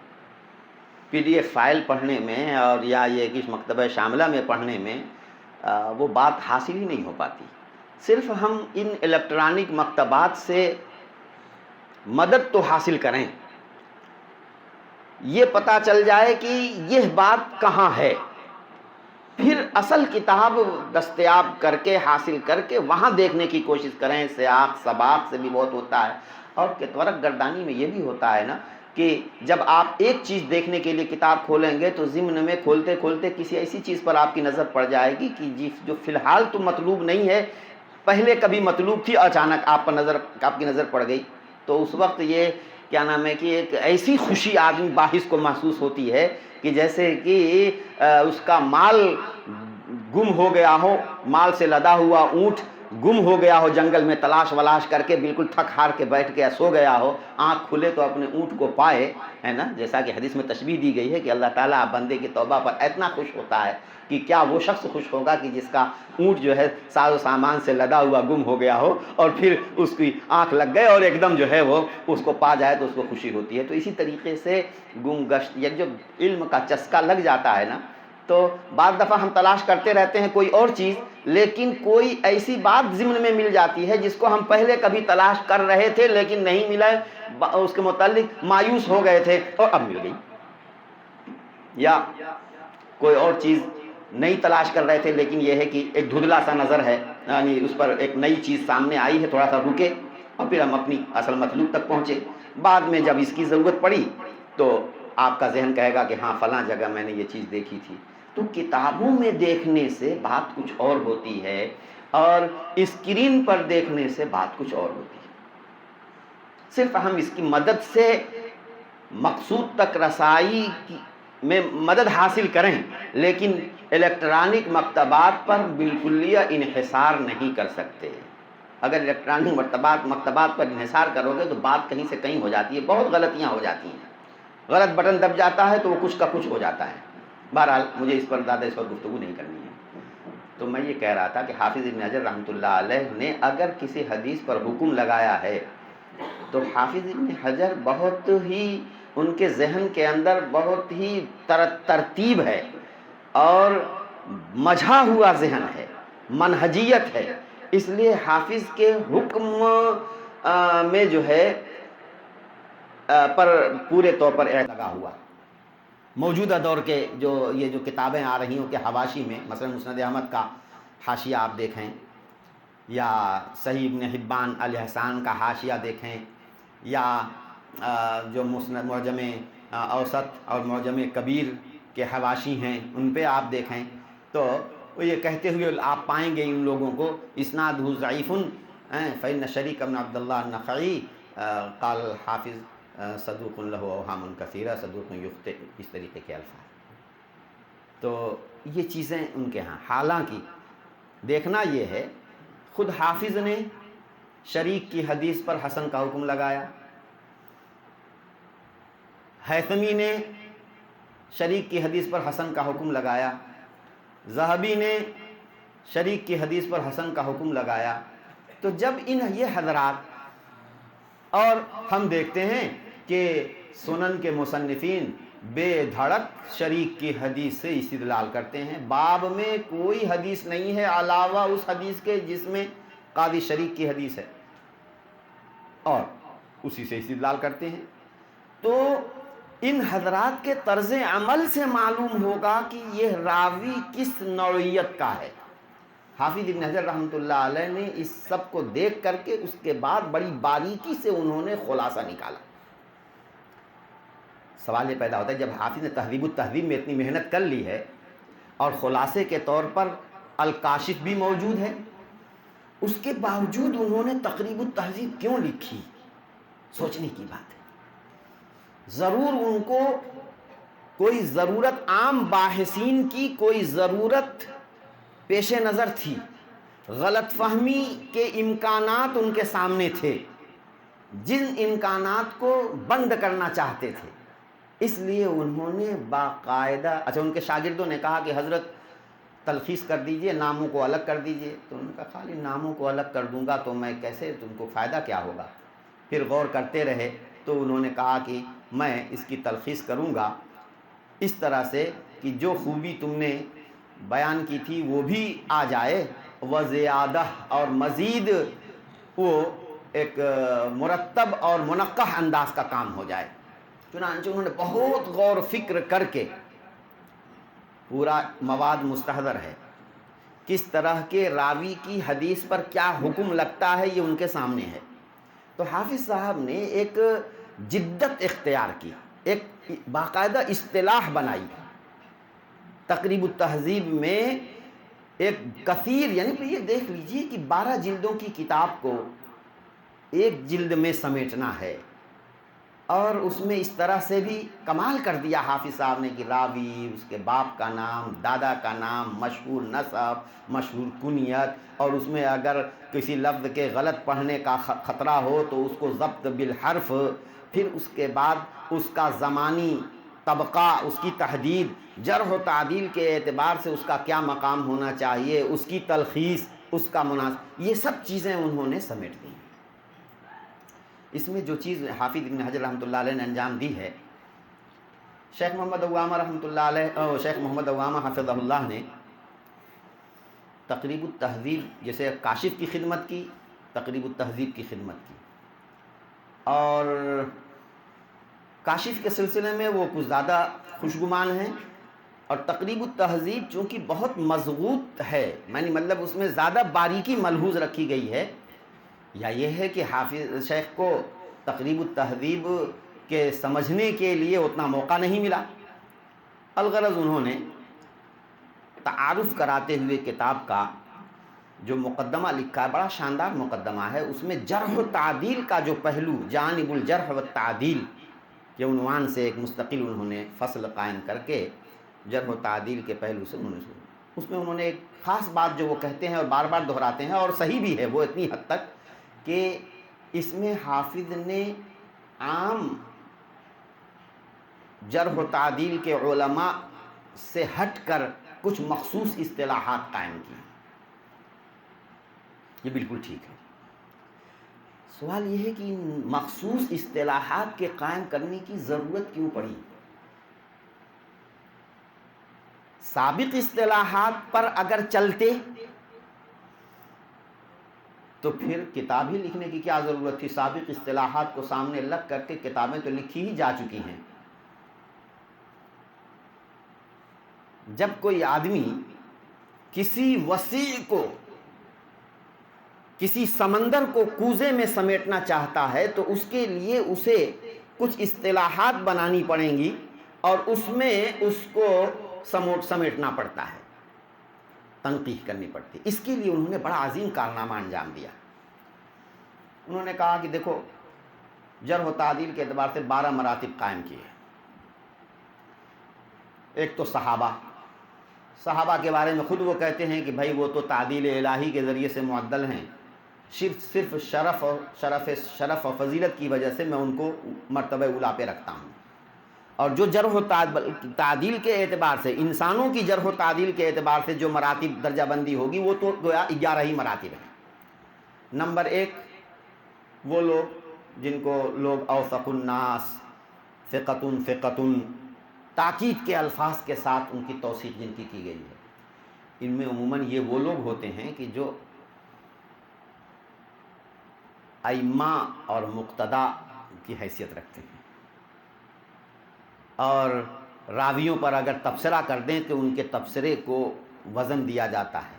PDF فائل پڑھنے میں اور یا یہ کہ مکتبہ شاملہ میں پڑھنے میں وہ بات حاصل ہی نہیں ہو پاتی۔ صرف ہم ان الیکٹرانک مکتبات سے مدد تو حاصل کریں، یہ پتہ چل جائے کہ یہ بات کہاں ہے، پھر اصل کتاب دستیاب کر کے حاصل کر کے وہاں دیکھنے کی کوشش کریں۔ سیاق سباق سے بھی بہت ہوتا ہے، اور ورق گردانی میں یہ بھی ہوتا ہے نا کہ جب آپ ایک چیز دیکھنے کے لیے کتاب کھولیں گے تو ضمن میں کھولتے کھولتے کسی ایسی چیز پر آپ کی نظر پڑ جائے گی کہ جو فی الحال تو مطلوب نہیں ہے، پہلے کبھی مطلوب تھی، اچانک آپ کی نظر پڑ گئی، تو اس وقت یہ کیا نام ہے کہ ایک ایسی خوشی آدمی باحث کو محسوس ہوتی ہے کہ جیسے کہ اس کا مال گم ہو گیا ہو، مال سے لدا ہوا اونٹ گم ہو گیا ہو، جنگل میں تلاش ولاش کر کے بالکل تھک ہار کے بیٹھ کے سو گیا ہو، آنکھ کھلے تو اپنے اونٹ کو پائے، ہے نا، جیسا کہ حدیث میں تشبیہ دی گئی ہے کہ اللہ تعالیٰ بندے کی توبہ پر اتنا خوش ہوتا ہے کہ کیا وہ شخص خوش ہوگا کہ جس کا اونٹ جو ہے ساز و سامان سے لدا ہوا گم ہو گیا ہو اور پھر اس کی آنکھ لگ گئے اور ایک دم جو ہے وہ اس کو پا جائے تو اس کو خوشی ہوتی ہے۔ تو اسی طریقے سے گم گشت یا جو علم کا چسکا لگ جاتا ہے نا، تو بعض دفعہ ہم تلاش کرتے رہتے ہیں کوئی اور چیز، لیکن کوئی ایسی بات ضمن میں مل جاتی ہے جس کو ہم پہلے کبھی تلاش کر رہے تھے لیکن نہیں ملا، اس کے متعلق مایوس ہو گئے تھے اور اب مل گئی، یا کوئی اور چیز نئی تلاش کر رہے تھے لیکن یہ ہے کہ ایک دھندلا سا نظر ہے، یعنی اس پر ایک نئی چیز سامنے آئی ہے، تھوڑا سا رکے اور پھر ہم اپنی اصل مطلوب تک پہنچے۔ بعد میں جب اس کی ضرورت پڑی تو آپ کا ذہن کہے گا کہ ہاں فلاں جگہ میں نے یہ چیز دیکھی تھی۔ تو کتابوں میں دیکھنے سے بات کچھ اور ہوتی ہے اور اسکرین پر دیکھنے سے بات کچھ اور ہوتی ہے. صرف ہم اس کی مدد سے مقصود تک رسائی میں مدد حاصل کریں، لیکن الیکٹرانک مکتبات پر بالکلیہ انحصار نہیں کر سکتے. اگر الیکٹرانک مکتبات پر انحصار کرو گے تو بات کہیں سے کہیں ہو جاتی ہے، بہت غلطیاں ہو جاتی ہیں. غلط بٹن دب جاتا ہے تو وہ کچھ کا کچھ ہو جاتا ہے. بہرحال مجھے اس پر زیادہ اس وقت گفتگو نہیں کرنی ہے. تو میں یہ کہہ رہا تھا کہ حافظ ابن حجر رحمۃ اللہ علیہ نے اگر کسی حدیث پر حکم لگایا ہے تو حافظ ابن حجر بہت ہی ان کے ذہن کے اندر بہت ہی ترتیب ہے اور مجھا ہوا ذہن ہے، منہجیت ہے. اس لیے حافظ کے حکم میں جو ہے پر پورے طور پر لگا ہوا. موجودہ دور کے یہ جو کتابیں آ رہی ہوں کہ حواشی میں مثلا مسند احمد کا حاشیہ آپ دیکھیں یا صحیح ابن حبان الاحسان کا حاشیہ دیکھیں یا جو معجم اوسط اور معجم کبیر کے حواشی ہیں ان پہ آپ دیکھیں تو وہ یہ کہتے ہوئے آپ پائیں گے ان لوگوں کو اسنادہ ضعیف فإن شریک بن عبد اللہ النخعی قال حافظ صدوق لہ اوہام کثیرہ صدوق یخطئ، اس طریقے کے الفاظ. تو یہ چیزیں ان کے ہاں. حالانکہ دیکھنا یہ ہے خود حافظ نے شریک کی حدیث پر حسن کا حکم لگایا، حیثمی نے شریک کی حدیث پر حسن کا حکم لگایا، ذہبی نے شریک کی حدیث پر حسن کا حکم لگایا. تو جب یہ حضرات اور ہم دیکھتے ہیں کہ سنن کے مصنفین بے دھڑک شریک کی حدیث سے استدلال کرتے ہیں. باب میں کوئی حدیث نہیں ہے علاوہ اس حدیث کے جس میں قاضی شریک کی حدیث ہے اور اسی سے استدلال کرتے ہیں. تو ان حضرات کے طرز عمل سے معلوم ہوگا کہ یہ راوی کس نوعیت کا ہے. حافظ ابن حجر رحمۃ اللہ علیہ نے اس سب کو دیکھ کر کے اس کے بعد بڑی باریکی سے انہوں نے خلاصہ نکالا. سوال یہ پیدا ہوتا ہے جب حافظ نے تہذیب التہذیب میں اتنی محنت کر لی ہے اور خلاصے کے طور پر الکاشف بھی موجود ہے، اس کے باوجود انہوں نے تقریب التہذیب کیوں لکھی؟ سوچنے کی بات ہے. ضرور ان کو کوئی ضرورت، عام باحثین کی کوئی ضرورت پیش نظر تھی، غلط فہمی کے امکانات ان کے سامنے تھے، جن امکانات کو بند کرنا چاہتے تھے. اس لیے انہوں نے باقاعدہ ان کے شاگردوں نے کہا کہ حضرت تلخیص کر دیجئے، ناموں کو الگ کر دیجئے. تو انہوں نے کہا خالی ناموں کو الگ کر دوں گا تو میں کیسے، تم کو فائدہ کیا ہوگا؟ پھر غور کرتے رہے تو انہوں نے کہا کہ میں اس کی تلخیص کروں گا اس طرح سے کہ جو خوبی تم نے بیان کی تھی وہ بھی آ جائے، وزیادہ اور مزید وہ ایک مرتب اور منقح انداز کا کام ہو جائے. چنانچہ انہوں نے بہت غور و فکر کر کے، پورا مواد مستحضر ہے، کس طرح کے راوی کی حدیث پر کیا حکم لگتا ہے یہ ان کے سامنے ہے. تو حافظ صاحب نے ایک جدت اختیار کی، ایک باقاعدہ اصطلاح بنائی. تقریب التہذیب میں ایک کثیر، یعنی یہ دیکھ لیجئے کہ 12 جلدوں کی کتاب کو ایک جلد میں سمیٹنا ہے، اور اس میں اس طرح سے بھی کمال کر دیا حافظ صاحب نے کہ راوی، اس کے باپ کا نام، دادا کا نام، مشہور نسب، مشہور کنیت، اور اس میں اگر کسی لفظ کے غلط پڑھنے کا خطرہ ہو تو اس کو ضبط بالحرف، پھر اس کے بعد اس کا زمانی طبقہ، اس کی تحدید، جرح و تعدیل کے اعتبار سے اس کا کیا مقام ہونا چاہیے، اس کی تلخیص، اس کا مناسب، یہ سب چیزیں انہوں نے سمیٹ دی. اس میں جو چیز حافظ ابن حجر رحمۃ اللہ علیہ نے انجام دی ہے، شیخ محمد عوامہ رحمۃ اللہ علیہ، شیخ محمد عوامہ حفظہ اللہ نے تقریب التہذیب جیسے کاشف کی خدمت کی، تقریب التہذیب کی خدمت کی، اور کاشف کے سلسلے میں وہ کچھ زیادہ خوشگمان ہیں، اور تقریب التہذیب چونکہ بہت مضغوط ہے، یعنی مطلب اس میں زیادہ باریکی ملحوظ رکھی گئی ہے، یا یہ ہے کہ حافظ شیخ کو تقریب التہذیب کے سمجھنے کے لیے اتنا موقع نہیں ملا. الغرض انہوں نے تعارف کراتے ہوئے کتاب کا جو مقدمہ لکھا ہے، بڑا شاندار مقدمہ ہے. اس میں جرح و تعدیل کا جو پہلو، جانب الجرح و تعدیل کے عنوان سے ایک مستقل انہوں نے فصل قائم کر کے جرح و تعدیل کے پہلو سے اس میں انہوں نے ایک خاص بات جو وہ کہتے ہیں اور بار بار دہراتے ہیں، اور صحیح بھی ہے وہ اتنی حد تک، کہ اس میں حافظ نے عام جرح و تعدیل کے علماء سے ہٹ کر کچھ مخصوص اصطلاحات قائم کی. یہ بالکل ٹھیک ہے. سوال یہ ہے کہ ان مخصوص اصطلاحات کے قائم کرنے کی ضرورت کیوں پڑی؟ سابق اصطلاحات پر اگر چلتے تو پھر کتاب ہی لکھنے کی کیا ضرورت تھی؟ سابق اصطلاحات کو سامنے رکھ کر کے کتابیں تو لکھی ہی جا چکی ہیں. جب کوئی آدمی کسی وسیع کو، کسی سمندر کو کوزے میں سمیٹنا چاہتا ہے تو اس کے لیے اسے کچھ اصطلاحات بنانی پڑیں گی اور اس میں اس کو سمیٹنا پڑتا ہے، تنقیح کرنی پڑتی. اس کے لیے انہوں نے بڑا عظیم کارنامہ انجام دیا. انہوں نے کہا کہ دیکھو، جرح و تعدیل کے اعتبار سے 12 مراتب قائم کیے. ایک تو صحابہ کے بارے میں خود وہ کہتے ہیں کہ بھائی وہ تو تعدیل الہی کے ذریعے سے معدل ہیں، صرف شرف اور فضیلت کی وجہ سے میں ان کو مرتبہ اولیٰ پہ رکھتا ہوں. اور جو جرح و تعدیل کے اعتبار سے، انسانوں کی جرح و تعدیل کے اعتبار سے جو مراتب درجہ بندی ہوگی وہ تو گویا 11 ہی مراتب ہیں. نمبر 1 وہ لوگ جن کو لوگ اوثق الناس، ثقۃ تاکید کے الفاظ کے ساتھ ان کی توثیق جن کی گئی ہے. ان میں عموماً یہ وہ لوگ ہوتے ہیں کہ جو ائمہ اور مقتدا کی حیثیت رکھتے ہیں، اور راویوں پر اگر تبصرہ کر دیں تو ان کے تبصرے کو وزن دیا جاتا ہے.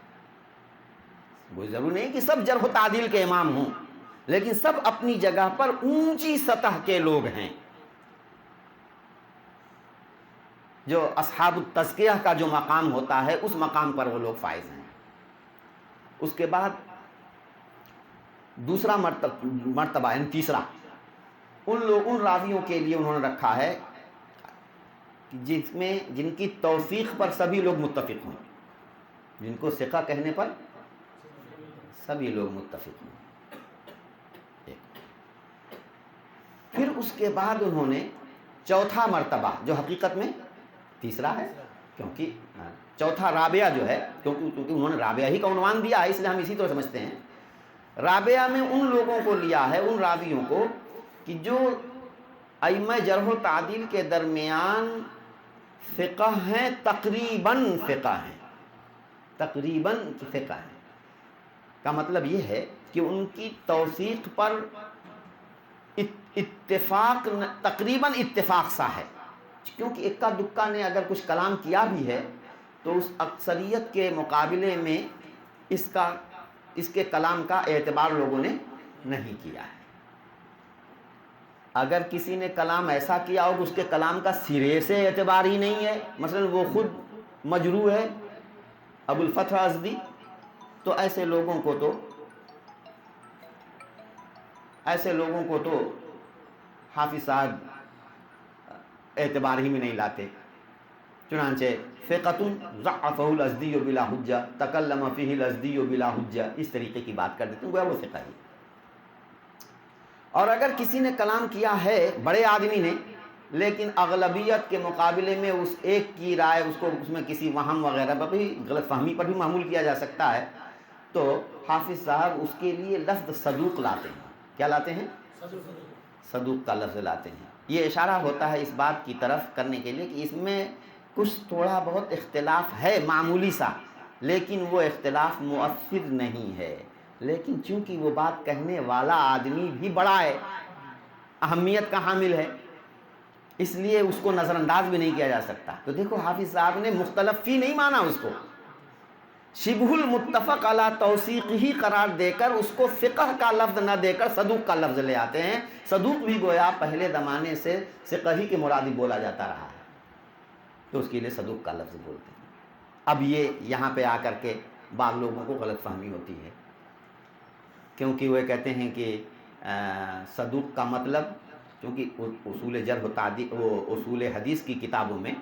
وہ ضرور نہیں کہ سب جرح و تعدیل کے امام ہوں، لیکن سب اپنی جگہ پر اونچی سطح کے لوگ ہیں. جو اصحاب التزکیہ کا جو مقام ہوتا ہے اس مقام پر وہ لوگ فائز ہیں. اس کے بعد دوسرا مرتبہ یعنی تیسرا، ان راویوں کے لیے انہوں نے رکھا ہے جن کی توثیق پر سبھی لوگ متفق ہوں، جن کو ثقہ کہنے پر سبھی لوگ متفق ہوں. پھر اس کے بعد انہوں نے چوتھا مرتبہ، جو حقیقت میں تیسرا ہے، کیونکہ چوتھا رابعہ جو ہے، کیونکہ انہوں نے رابعہ ہی کا عنوان دیا ہے، اس لیے ہم اسی طرح سمجھتے ہیں. رابعہ میں ان لوگوں کو لیا ہے، ان راویوں کو کہ جو ائمہ جرح و تعدیل کے درمیان فقہ ہیں، تقریباً فقہ ہیں. تقریباً فقہ ہیں کا مطلب یہ ہے کہ ان کی توثیق پر اتفاق، تقریباً اتفاق سا ہے. کیونکہ اکا دکا نے اگر کچھ کلام کیا بھی ہے تو اس اکثریت کے مقابلے میں اس کے کلام کا اعتبار لوگوں نے نہیں کیا ہے. اگر کسی نے کلام ایسا کیا ہو کہ اس کے کلام کا سرے سے اعتبار ہی نہیں ہے، مثلا وہ خود مجروح ہے، ابو الفتح ازدی، تو ایسے لوگوں کو تو حافظ صاحب اعتبار ہی میں نہیں لاتے. چنانچہ فقۃ ضعفہ الازدی بلا حجہ، تکلم فیہ الازدی بلا حجہ، اس طریقے کی بات کر دیتے ہیں، وہ فقہ ہی. اور اگر کسی نے کلام کیا ہے بڑے آدمی نے، لیکن اغلبیت کے مقابلے میں اس ایک کی رائے اس میں کسی وہم وغیرہ پر بھی، غلط فہمی پر بھی معمول کیا جا سکتا ہے، تو حافظ صاحب اس کے لیے لفظ صدوق لاتے ہیں. کیا لاتے ہیں؟ صدوق کا لفظ لاتے ہیں. یہ اشارہ ہوتا ہے اس بات کی طرف کرنے کے لیے کہ اس میں کچھ تھوڑا بہت اختلاف ہے، معمولی سا، لیکن وہ اختلاف مؤثر نہیں ہے. لیکن چونکہ وہ بات کہنے والا آدمی بھی بڑا ہے، اہمیت کا حامل ہے، اس لیے اس کو نظر انداز بھی نہیں کیا جا سکتا. تو دیکھو حافظ صاحب نے مختلف فی نہیں مانا، اس کو شبہ المتفق علی توثیق ہی قرار دے کر اس کو فقہ کا لفظ نہ دے کر صدوق کا لفظ لے آتے ہیں. صدوق بھی گویا پہلے زمانے سے فقہ ہی کے مرادی بولا جاتا رہا ہے، تو اس کے لیے صدوق کا لفظ بولتے ہیں. اب یہ یہاں پہ آ کر کے بعض لوگوں کو غلط فہمی ہوتی ہے، کیونکہ وہ کہتے ہیں کہ صدوق کا مطلب، چونکہ اصول جرح و تعدیل وہ اصول حدیث کی کتابوں میں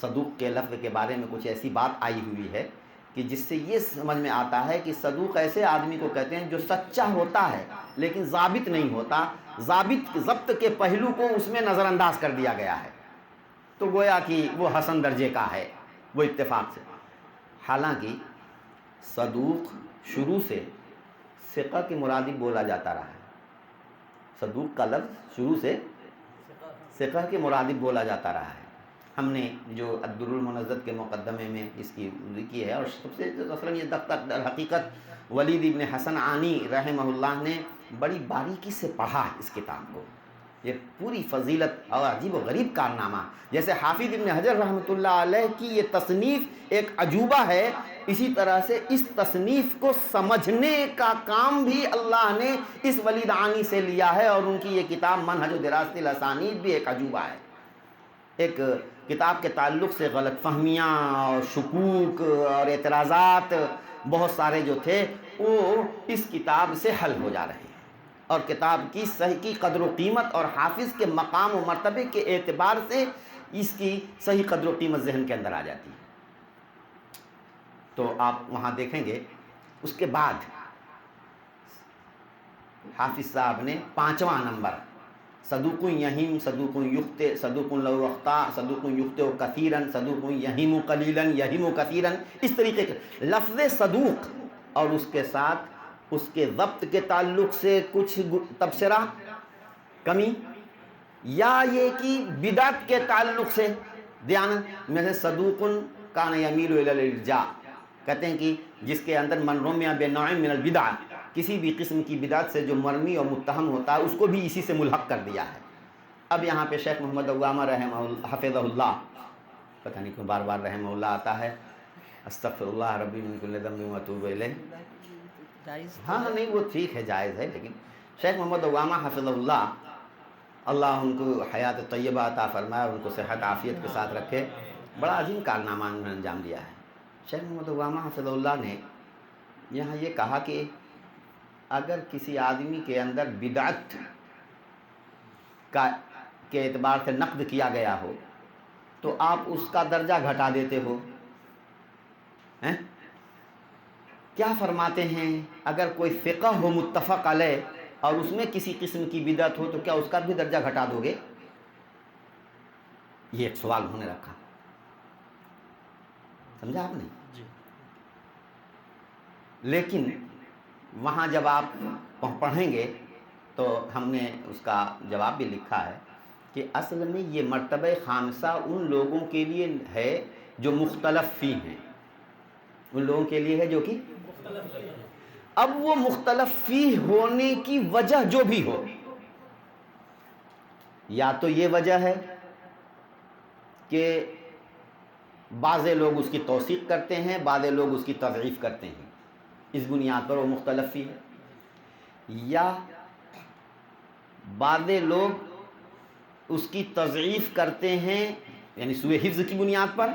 صدوق کے لفظ کے بارے میں کچھ ایسی بات آئی ہوئی ہے کہ جس سے یہ سمجھ میں آتا ہے کہ صدوق ایسے آدمی کو کہتے ہیں جو سچا ہوتا ہے لیکن ضابط نہیں ہوتا، ضبط کے پہلو کو اس میں نظر انداز کر دیا گیا ہے، تو گویا کہ وہ حسن درجے کا ہے وہ اتفاق سے۔ حالانکہ صدوق شروع سے ثقہ کے مرادف بولا جاتا رہا ہے، صدوق کا لفظ شروع سے ثقہ کے مرادف بولا جاتا رہا ہے۔ ہم نے جو الدر المنضد کے مقدمے میں اس کی کی ہے، اور سب سے اصلاً یہ در حقیقت ولید ابن حسن عانی رحمہ اللہ نے بڑی باریکی سے پڑھا ہے اس کتاب کو، یہ پوری فضیلت اور عجیب و غریب کارنامہ، جیسے حافظ ابن حجر رحمۃ اللہ علیہ کی یہ تصنیف ایک عجوبہ ہے، اسی طرح سے اس تصنیف کو سمجھنے کا کام بھی اللہ نے اس ولید عانی سے لیا ہے، اور ان کی یہ کتاب منہج و دراست الاسانید بھی ایک عجوبہ ہے۔ ایک کتاب کے تعلق سے غلط فہمیاں اور شکوک اور اعتراضات بہت سارے جو تھے وہ اس کتاب سے حل ہو جا رہے ہیں، اور کتاب کی صحیح کی قدر و قیمت اور حافظ کے مقام و مرتبے کے اعتبار سے اس کی صحیح قدر و قیمت ذہن کے اندر آ جاتی ہے۔ تو آپ وہاں دیکھیں گے اس کے بعد حافظ صاحب نے 5واں نمبر صدوق یہیم، صدوق یخطئ، صدوق لو اخطاء، صدوق یخطئ کثیرا، صدوق یہیم قلیلا، یہیم کثیرا، اس طریقے کے لفظ صدوق اور اس کے ساتھ اس کے ضبط کے تعلق سے کچھ تبصرہ کمی، یا یہ کہ بدعت کے تعلق سے دیانت میں سے صدوق کان یمیل الی الارجاء، کہتے ہیں کہ جس کے اندر من رمی بنوع من البدع، کسی بھی قسم کی بدعت سے جو مرمی اور متہم ہوتا ہے اس کو بھی اسی سے ملحق کر دیا ہے۔ اب یہاں پہ شیخ محمد عوامہ رحمہ اللہ حفظہ اللہ، پتہ نہیں کیوں بار بار رحمہ اللہ آتا ہے، استغفر اللہ ربی من کل ذنب واتوب الیہ، ہاں نہیں وہ ٹھیک ہے جائز ہے، لیکن شیخ محمد عوامہ حفظہ اللہ، اللہ ان کو حیات طیبہ عطا فرمائے، ان کو صحت عافیت کے ساتھ رکھے، بڑا عظیم کارنامہ انہوں نے انجام دیا ہے۔ شیخ محمد عوامہ حفظہ اللہ نے یہاں یہ کہا کہ اگر کسی آدمی کے اندر بدعت کے اعتبار سے نقد کیا گیا ہو تو آپ اس کا درجہ گھٹا دیتے ہو، کیا فرماتے ہیں؟ اگر کوئی فقہ ہو متفق علیہ اور اس میں کسی قسم کی بدعت ہو تو کیا اس کا بھی درجہ گھٹا دو گے؟ یہ ایک سوال انہوں نے رکھا، سمجھا آپ نے؟ جی۔ لیکن وہاں جب آپ پڑھیں گے تو ہم نے اس کا جواب بھی لکھا ہے کہ اصل میں یہ مرتبہ خامسہ ان لوگوں کے لیے ہے جو مختلف فی ہیں، ان لوگوں کے لیے ہے جو کہ اب وہ مختلف فی ہونے کی وجہ جو بھی ہو، یا تو یہ وجہ ہے کہ بعض لوگ اس کی توثیق کرتے ہیں، بعض لوگ اس کی تضعیف کرتے ہیں، اس بنیاد پر وہ مختلف فی ہے، یا بعض لوگ اس کی تضعیف کرتے ہیں یعنی سوء حفظ کی بنیاد پر،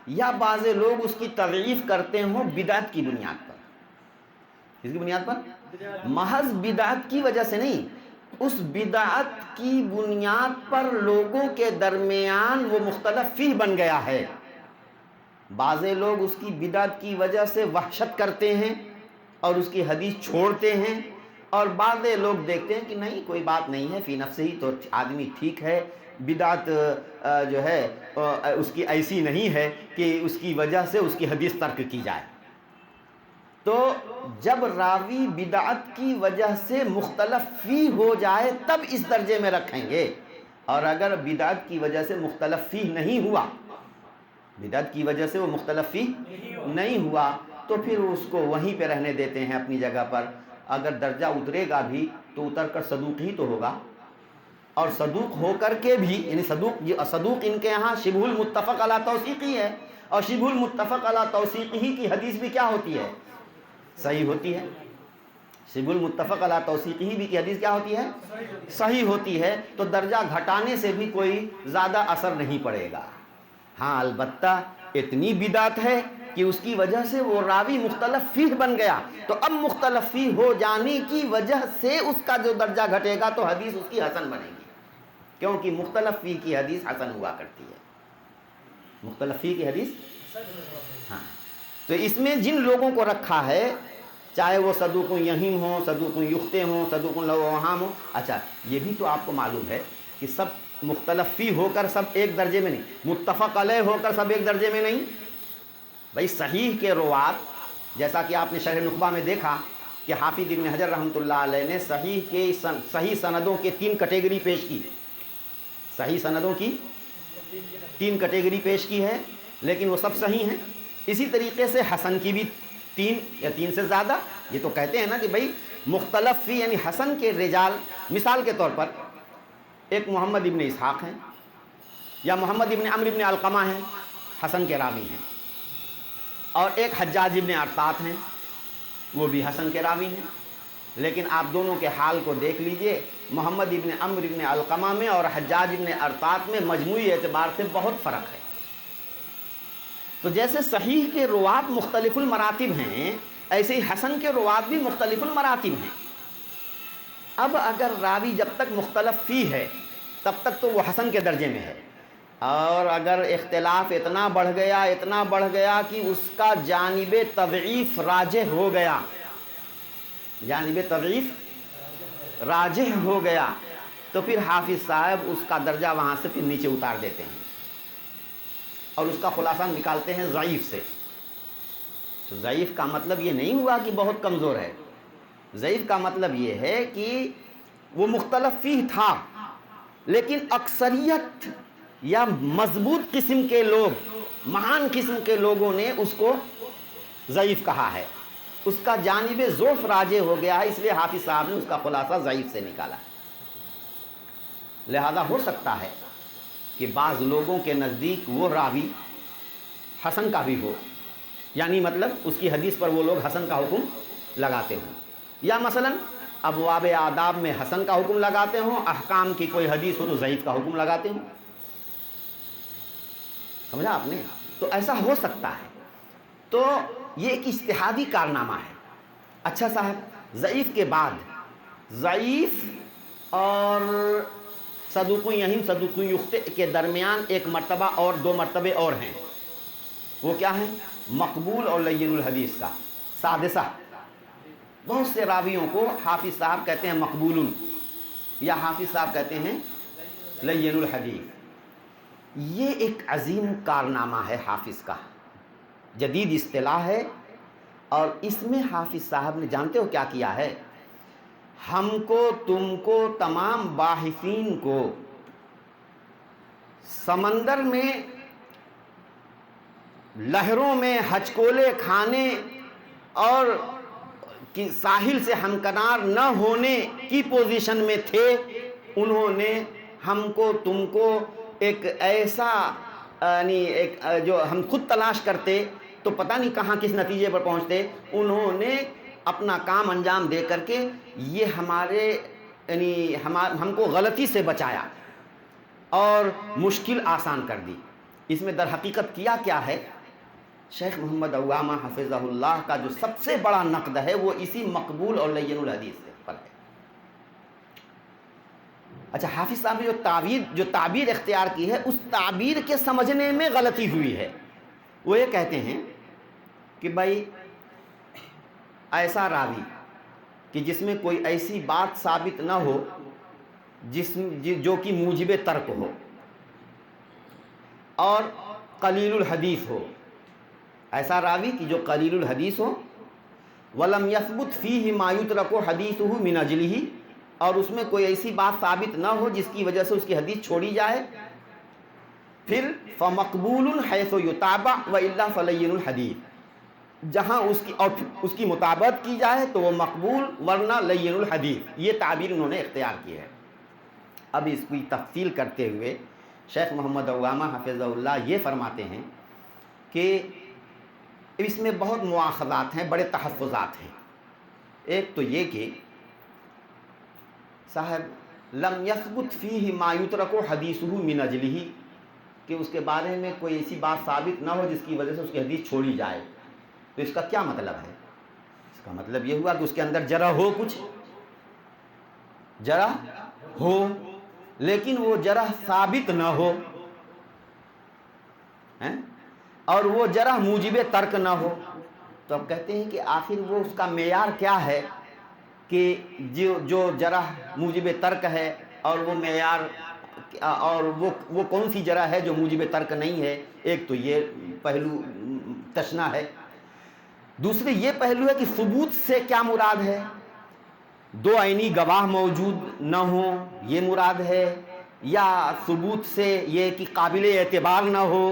یا بعض لوگ اس کی تضعیف کرتے ہوں بدعت کی بنیاد پر۔ کس کی بنیاد پر؟ محض بدعت کی وجہ سے نہیں، اس بدعت کی بنیاد پر لوگوں کے درمیان وہ مختلف فی بن گیا ہے۔ بعض لوگ اس کی بدعت کی وجہ سے وحشت کرتے ہیں اور اس کی حدیث چھوڑتے ہیں، اور بعض لوگ دیکھتے ہیں کہ نہیں کوئی بات نہیں ہے، فی نفسہ ہی تو آدمی ٹھیک ہے، بدعت جو ہے اس کی ایسی نہیں ہے کہ اس کی وجہ سے اس کی حدیث ترک کی جائے۔ تو جب راوی بدعت کی وجہ سے مختلف فی ہو جائے تب اس درجے میں رکھیں گے، اور اگر بدعت کی وجہ سے مختلف فی نہیں ہوا، بدعت کی وجہ سے وہ مختلف فی نہیں ہوا، تو پھر اس کو وہیں پہ رہنے دیتے ہیں اپنی جگہ پر۔ اگر درجہ اترے گا بھی تو اتر کر صدوق ہی تو ہوگا، اور صدوق ہو کر کے بھی یعنی صدوق ان کے ہاں شبہ المتفق علی توثیقی ہے، اور شبہ المتفق علی توثیقی کی حدیث بھی کیا ہوتی ہے؟ صحیح ہوتی ہے۔ شبہ المتفق علی توثیقی بھی کی حدیث کیا ہوتی ہے؟ صحیح ہوتی ہے، تو درجہ گھٹانے سے بھی کوئی زیادہ اثر نہیں پڑے گا۔ ہاں البتہ اتنی بدعت ہے کہ اس کی وجہ سے وہ راوی مختلف فیہ بن گیا، تو اب مختلف فیہ ہو جانے کی وجہ سے اس کا جو درجہ گھٹے گا تو حدیث اس کی حسن بنے گی، کیونکہ مختلف فیہ کی حدیث حسن ہوا کرتی ہے، مختلف فیہ کی حدیث ہاں۔ تو اس میں جن لوگوں کو رکھا ہے، چاہے وہ صدوق یہیم ہوں، صدوق یخطئ ہوں، صدوق لہ اوہام ہوں، اچھا یہ بھی تو آپ کو معلوم ہے کہ سب مختلف فی ہو کر سب ایک درجے میں نہیں، متفق علیہ ہو کر سب ایک درجے میں نہیں۔ بھائی صحیح کے روات، جیسا کہ آپ نے شرح نخبہ میں دیکھا کہ حافظ ابن حجر رحمۃ اللہ علیہ نے صحیح سندوں کے 3 کیٹیگری پیش کی، صحیح سندوں کی 3 کیٹیگری پیش کی ہے، لیکن وہ سب صحیح ہیں۔ اسی طریقے سے حسن کی بھی 3 یا 3 سے زیادہ، یہ تو کہتے ہیں نا کہ بھائی مختلف فی یعنی حسن کے رجال، مثال کے طور پر ایک محمد ابن اسحاق ہیں یا محمد ابن عمرو ابن علقمہ ہیں، حسن کے راوی ہیں، اور ایک حجاج ابن ارطاط ہیں، وہ بھی حسن کے راوی ہیں، لیکن آپ دونوں کے حال کو دیکھ لیجئے، محمد ابن عمرو ابن علقمہ میں اور حجاج ابن ارطاط میں مجموعی اعتبار سے بہت فرق ہے۔ تو جیسے صحیح کے روات مختلف المراتب ہیں، ایسے ہی حسن کے روات بھی مختلف المراتب ہیں۔ اب اگر راوی جب تک مختلف فی ہے تب تک تو وہ حسن کے درجے میں ہے، اور اگر اختلاف اتنا بڑھ گیا کہ اس کا جانب تضعیف راجح ہو گیا، جانب تضعیف راجح ہو گیا، تو پھر حافظ صاحب اس کا درجہ وہاں سے پھر نیچے اتار دیتے ہیں اور اس کا خلاصہ نکالتے ہیں ضعیف سے۔ تو ضعیف کا مطلب یہ نہیں ہوا کہ بہت کمزور ہے، ضعیف کا مطلب یہ ہے کہ وہ مختلف فیہ تھا، لیکن اکثریت یا مضبوط قسم کے لوگ، مہان قسم کے لوگوں نے اس کو ضعیف کہا ہے، اس کا جانب ضعف راجح ہو گیا ہے، اس لیے حافظ صاحب نے اس کا خلاصہ ضعیف سے نکالا ہے۔ لہذا ہو سکتا ہے کہ بعض لوگوں کے نزدیک وہ راوی حسن کا بھی ہو، یعنی مطلب اس کی حدیث پر وہ لوگ حسن کا حکم لگاتے ہوں، یا مثلا ابواب آداب میں حسن کا حکم لگاتے ہوں، احکام کی کوئی حدیث ہو تو ضعیف کا حکم لگاتے ہوں۔ سمجھا آپ نے؟ تو ایسا ہو سکتا ہے، تو یہ ایک اجتہادی کارنامہ ہے۔ اچھا صاحب، ضعیف کے بعد ضعیف اور صدوق یہیم صدوق یخطئ کے درمیان ایک مرتبہ اور 2 مرتبے اور ہیں، وہ کیا ہیں؟ مقبول اور لین الحدیث کا سادسہ۔ بہت سے راویوں کو حافظ صاحب کہتے ہیں مقبول، یا حافظ صاحب کہتے ہیں لین الحدیث۔ یہ ایک عظیم کارنامہ ہے حافظ کا، جدید اصطلاح ہے، اور اس میں حافظ صاحب نے جانتے ہو کیا کیا ہے؟ ہم کو، تم کو، تمام باحثین کو سمندر میں لہروں میں ہچکولے کھانے اور ساحل سے ہمکنار نہ ہونے کی پوزیشن میں تھے، انہوں نے ہم کو، تم کو ایک ایسا، یعنی ایک جو ہم خود تلاش کرتے تو پتہ نہیں کہاں کس نتیجے پر پہنچتے، انہوں نے اپنا کام انجام دے کر کے یہ ہمارے، یعنی ہم کو غلطی سے بچایا اور مشکل آسان کر دی۔ اس میں در حقیقت کیا ہے؟ شیخ محمد عوامہ حفظہ اللہ کا جو سب سے بڑا نقد ہے وہ اسی مقبول اور لین الحدیث پر ہے۔ اچھا، حافظ صاحب نے جو تعبیر اختیار کی ہے، اس تعبیر کے سمجھنے میں غلطی ہوئی ہے۔ وہ یہ کہتے ہیں کہ بھائی ایسا راوی کہ جس میں کوئی ایسی بات ثابت نہ ہو جو کہ موجب ترک ہو، اور قلیل الحدیث ہو، ایسا راوی کہ جو قلیل الحدیث ہو، وَلَمْ يَثْبُتْ فِيهِ مَا يُتْرَكُ حَدِيثُهُ مِنْ أَجْلِهِ، اور اس میں کوئی ایسی بات ثابت نہ ہو جس کی وجہ سے اس کی حدیث چھوڑی جائے، پھر فَمَقْبُولٌ حَيْثُ يُتَابَعْ وَإِلَّا فَلَيِّنُ الْحَدِيث، جہاں اس کی مطابقت کی جائے تو وہ مقبول، ورنہ لین الحدیث۔ یہ تعبیر انہوں نے اختیار کی ہے۔ اب اس کی تفصیل کرتے ہوئے شیخ محمد عوامہ حفظہ اللہ یہ فرماتے ہیں کہ اس میں بہت مواخذات ہیں، بڑے تحفظات ہیں۔ ایک تو یہ کہ صاحب لم یثبت فیہ ما یترک حدیثہ من اجلہ، کہ اس کے بارے میں کوئی ایسی بات ثابت نہ ہو جس کی وجہ سے اس کی حدیث چھوڑی جائے، تو اس کا کیا مطلب ہے؟ اس کا مطلب یہ ہوا کہ اس کے اندر جرح ہو، کچھ جرح ہو، لیکن وہ جرح ثابت نہ ہو، اور وہ جرح موجب ترک نہ ہو۔ تو اب کہتے ہیں کہ آخر وہ اس کا معیار کیا ہے کہ جو جرح موجب ترک ہے، اور وہ معیار، اور وہ کون سی جرح ہے جو موجب ترک نہیں ہے؟ ایک تو یہ پہلو تشنا ہے، دوسرے یہ پہلو ہے کہ ثبوت سے کیا مراد ہے؟ دو عینی گواہ موجود نہ ہوں یہ مراد ہے، یا ثبوت سے یہ کہ قابل اعتبار نہ ہو،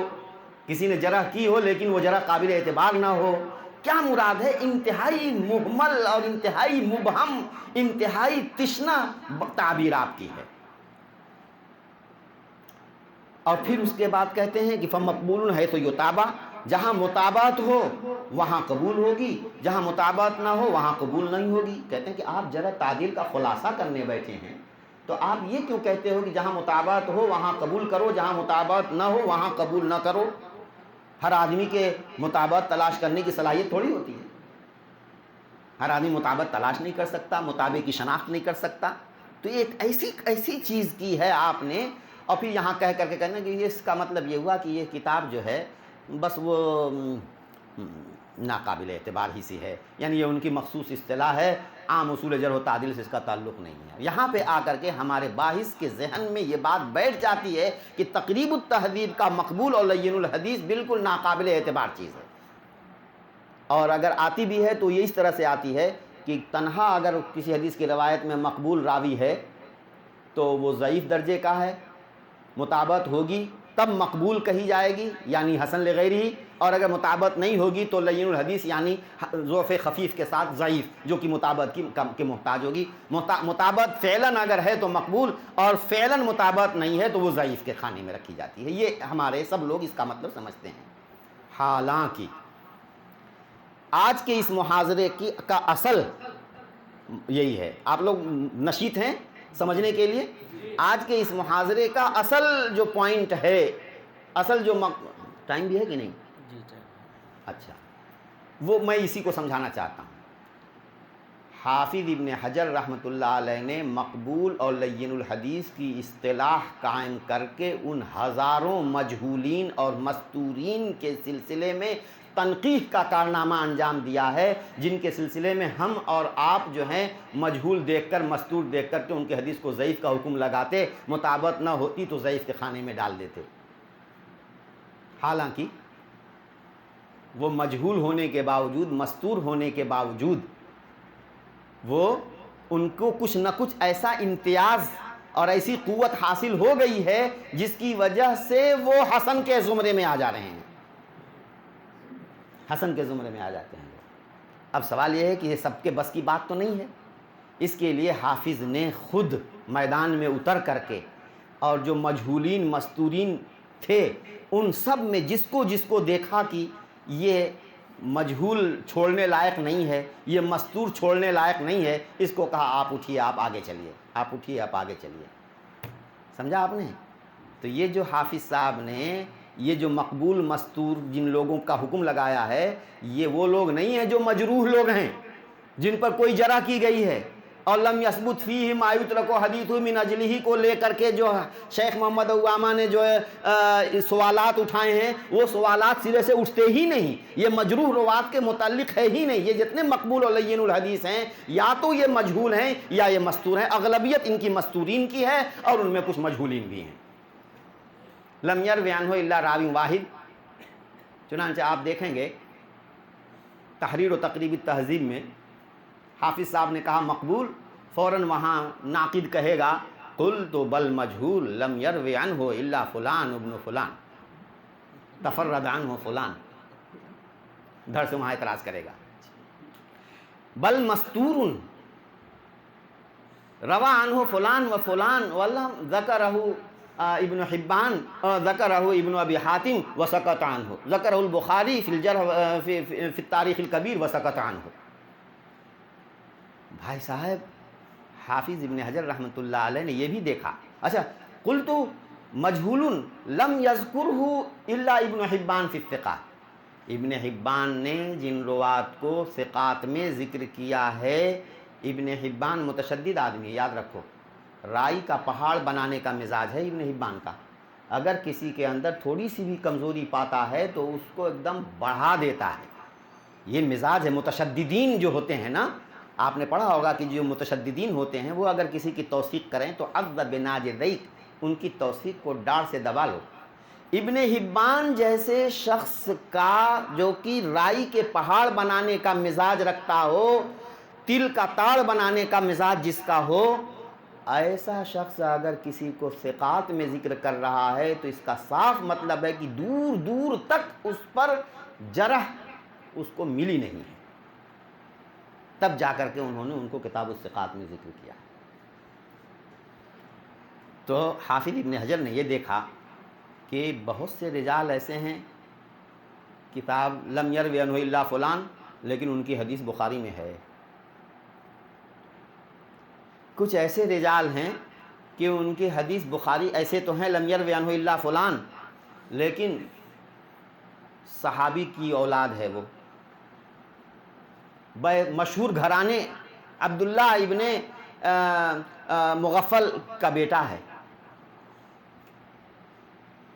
کسی نے جرح کی ہو لیکن وہ جرح قابل اعتبار نہ ہو؟ کیا مراد ہے؟ انتہائی مہمل اور انتہائی مبہم، انتہائی تشنا تعبیر آپ کی ہے۔ اور پھر اس کے بعد کہتے ہیں کہ فَمَقْبُولٌ حَيْثُ يُتَابَى، جہاں مطابعت ہو وہاں قبول ہوگی، جہاں مطابعت نہ ہو وہاں قبول نہیں ہوگی۔ کہتے ہیں کہ آپ ذرا تعدیل کا خلاصہ کرنے بیٹھے ہیں تو آپ یہ کیوں کہتے ہو کہ جہاں مطابعت ہو وہاں قبول کرو، جہاں مطابعت نہ ہو وہاں قبول نہ کرو؟ ہر آدمی کے مطابعت تلاش کرنے کی صلاحیت تھوڑی ہوتی ہے، ہر آدمی مطابعت تلاش نہیں کر سکتا، مطابق کی شناخت نہیں کر سکتا۔ تو یہ ایک ایسی چیز کی ہے آپ نے، اور پھر یہاں کہہ کر کے کہنا کہ اس کا مطلب یہ ہوا کہ یہ کتاب جو ہے بس وہ ناقابل اعتبار ہی سی ہے، یعنی یہ ان کی مخصوص اصطلاح ہے، عام اصول جرح و تعدیل سے اس کا تعلق نہیں ہے۔ یہاں پہ آ کر کے ہمارے باحث کے ذہن میں یہ بات بیٹھ جاتی ہے کہ تقریب التہذیب کا مقبول اور لین الحدیث بالکل ناقابل اعتبار چیز ہے، اور اگر آتی بھی ہے تو یہ اس طرح سے آتی ہے کہ تنہا اگر کسی حدیث کی روایت میں مقبول راوی ہے تو وہ ضعیف درجے کا ہے، مطابعت ہوگی تب مقبول کہی جائے گی یعنی حسن لغیرہ، اور اگر مطابعت نہیں ہوگی تو لین الحدیث یعنی ضعف خفیف کے ساتھ ضعیف، جو کہ مطابعت کی محتاج ہوگی۔ مطابعت فعلاً اگر ہے تو مقبول، اور فعلاً مطابعت نہیں ہے تو وہ ضعیف کے خانے میں رکھی جاتی ہے۔ یہ ہمارے سب لوگ اس کا مطلب سمجھتے ہیں۔ حالانکہ آج کے اس محاضرے کا اصل یہی ہے، آپ لوگ نشیط ہیں سمجھنے کے لیے؟ آج کے اس محاضرے کا اصل جو پوائنٹ ہے، اصل جو ٹائم بھی ہے کہ نہیں؟ جی جی۔ اچھا، وہ میں اسی کو سمجھانا چاہتا ہوں۔ حافظ ابن حجر رحمۃ اللہ علیہ نے مقبول اور لین الحدیث کی اصطلاح قائم کر کے ان ہزاروں مجہولین اور مستورین کے سلسلے میں تنقیح کا کارنامہ انجام دیا ہے، جن کے سلسلے میں ہم اور آپ جو ہیں مجہول دیکھ کر، مستور دیکھ کر کے ان کے حدیث کو ضعیف کا حکم لگاتے، مطابعت نہ ہوتی تو ضعیف کے خانے میں ڈال دیتے۔ حالانکہ وہ مجہول ہونے کے باوجود، مستور ہونے کے باوجود، وہ ان کو کچھ نہ کچھ ایسا امتیاز اور ایسی قوت حاصل ہو گئی ہے جس کی وجہ سے وہ حسن کے زمرے میں آ جا رہے ہیں، حسن کے زمرے میں آ جاتے ہیں۔ اب سوال یہ ہے کہ یہ سب کے بس کی بات تو نہیں ہے، اس کے لیے حافظ نے خود میدان میں اتر کر کے، اور جو مجہولین مستورین تھے ان سب میں جس کو دیکھا کہ یہ مجہول چھوڑنے لائق نہیں ہے، یہ مستور چھوڑنے لائق نہیں ہے، اس کو کہا آپ اٹھیے، آپ آگے چلیے، آپ اٹھیے، آپ آگے چلیے۔ سمجھا آپ نے؟ تو یہ جو حافظ صاحب نے یہ جو مقبول مستور جن لوگوں کا حکم لگایا ہے، یہ وہ لوگ نہیں ہیں جو مجروح لوگ ہیں، جن پر کوئی جرح کی گئی ہے، اور لم یثبت فیہ ما یترک حدیث من اجلہ کو لے کر کے جو شیخ محمد عوامہ نے جو سوالات اٹھائے ہیں، وہ سوالات سرے سے اٹھتے ہی نہیں، یہ مجروح روات کے متعلق ہے ہی نہیں۔ یہ جتنے مقبول اور لین الحدیث ہیں یا تو یہ مجہول ہیں یا یہ مستور ہیں، اغلبیت ان کی مستورین کی ہے اور ان میں کچھ مجہولین بھی ہیں۔ لم یروی عنہ الا راوی واحد، چنانچہ آپ دیکھیں گے تحریر و تقریب التہذیب میں حافظ صاحب نے کہا مقبول، فوراً وہاں ناقد کہے گا قلت بل مجہول لم یروی عنہ الا فلان ابن فلان تفرد عنہ فلان، دھڑ سے وہاں اعتراض کرے گا۔ بل مستور روا عنہ فلان و فلان ولم ذکرہ ابن حبان ذکرہ ابن ابی حاتم وسکت عنہ، ذکرہ البخاری فی الجرح فی التاریخ الکبیر وسکت عنہ۔ بھائی صاحب حافظ ابن حجر رحمۃ اللہ علیہ نے یہ بھی دیکھا، اچھا قلت مجہول لم یذکرہ الا ابن حبان فی الثقات، ابن حبان نے جن روات کو ثقات میں ذکر کیا ہے، ابن حبان متشدد آدمی ہے، یاد رکھو، رائی کا پہاڑ بنانے کا مزاج ہے ابن حبان کا، اگر کسی کے اندر تھوڑی سی بھی کمزوری پاتا ہے تو اس کو ایک دم بڑھا دیتا ہے، یہ مزاج ہے۔ متشددین جو ہوتے ہیں نا، آپ نے پڑھا ہوگا کہ جو متشددین ہوتے ہیں وہ اگر کسی کی توثیق کریں تو عض بناجذیک، ان کی توثیق کو ڈاڑھ سے دبا لو۔ ابن حبان جیسے شخص کا جو کہ رائی کے پہاڑ بنانے کا مزاج رکھتا ہو، تل کا تاڑ بنانے کا مزاج جس کا ہو، ایسا شخص اگر کسی کو ثقات میں ذکر کر رہا ہے تو اس کا صاف مطلب ہے کہ دور دور تک اس پر جرح اس کو ملی نہیں ہے، تب جا کر کے انہوں نے ان کو کتاب الثقات میں ذکر کیا۔ تو حافظ ابن حجر نے یہ دیکھا کہ بہت سے رجال ایسے ہیں، کتاب لم یروی عنہ الا فلان، لیکن ان کی حدیث بخاری میں ہے۔ کچھ ایسے رجال ہیں کہ ان کی حدیث بخاری ایسے تو ہیں لم یروی عنہ الا فلان، لیکن صحابی کی اولاد ہے، وہ مشہور گھرانے عبداللہ ابن مغفل کا بیٹا ہے،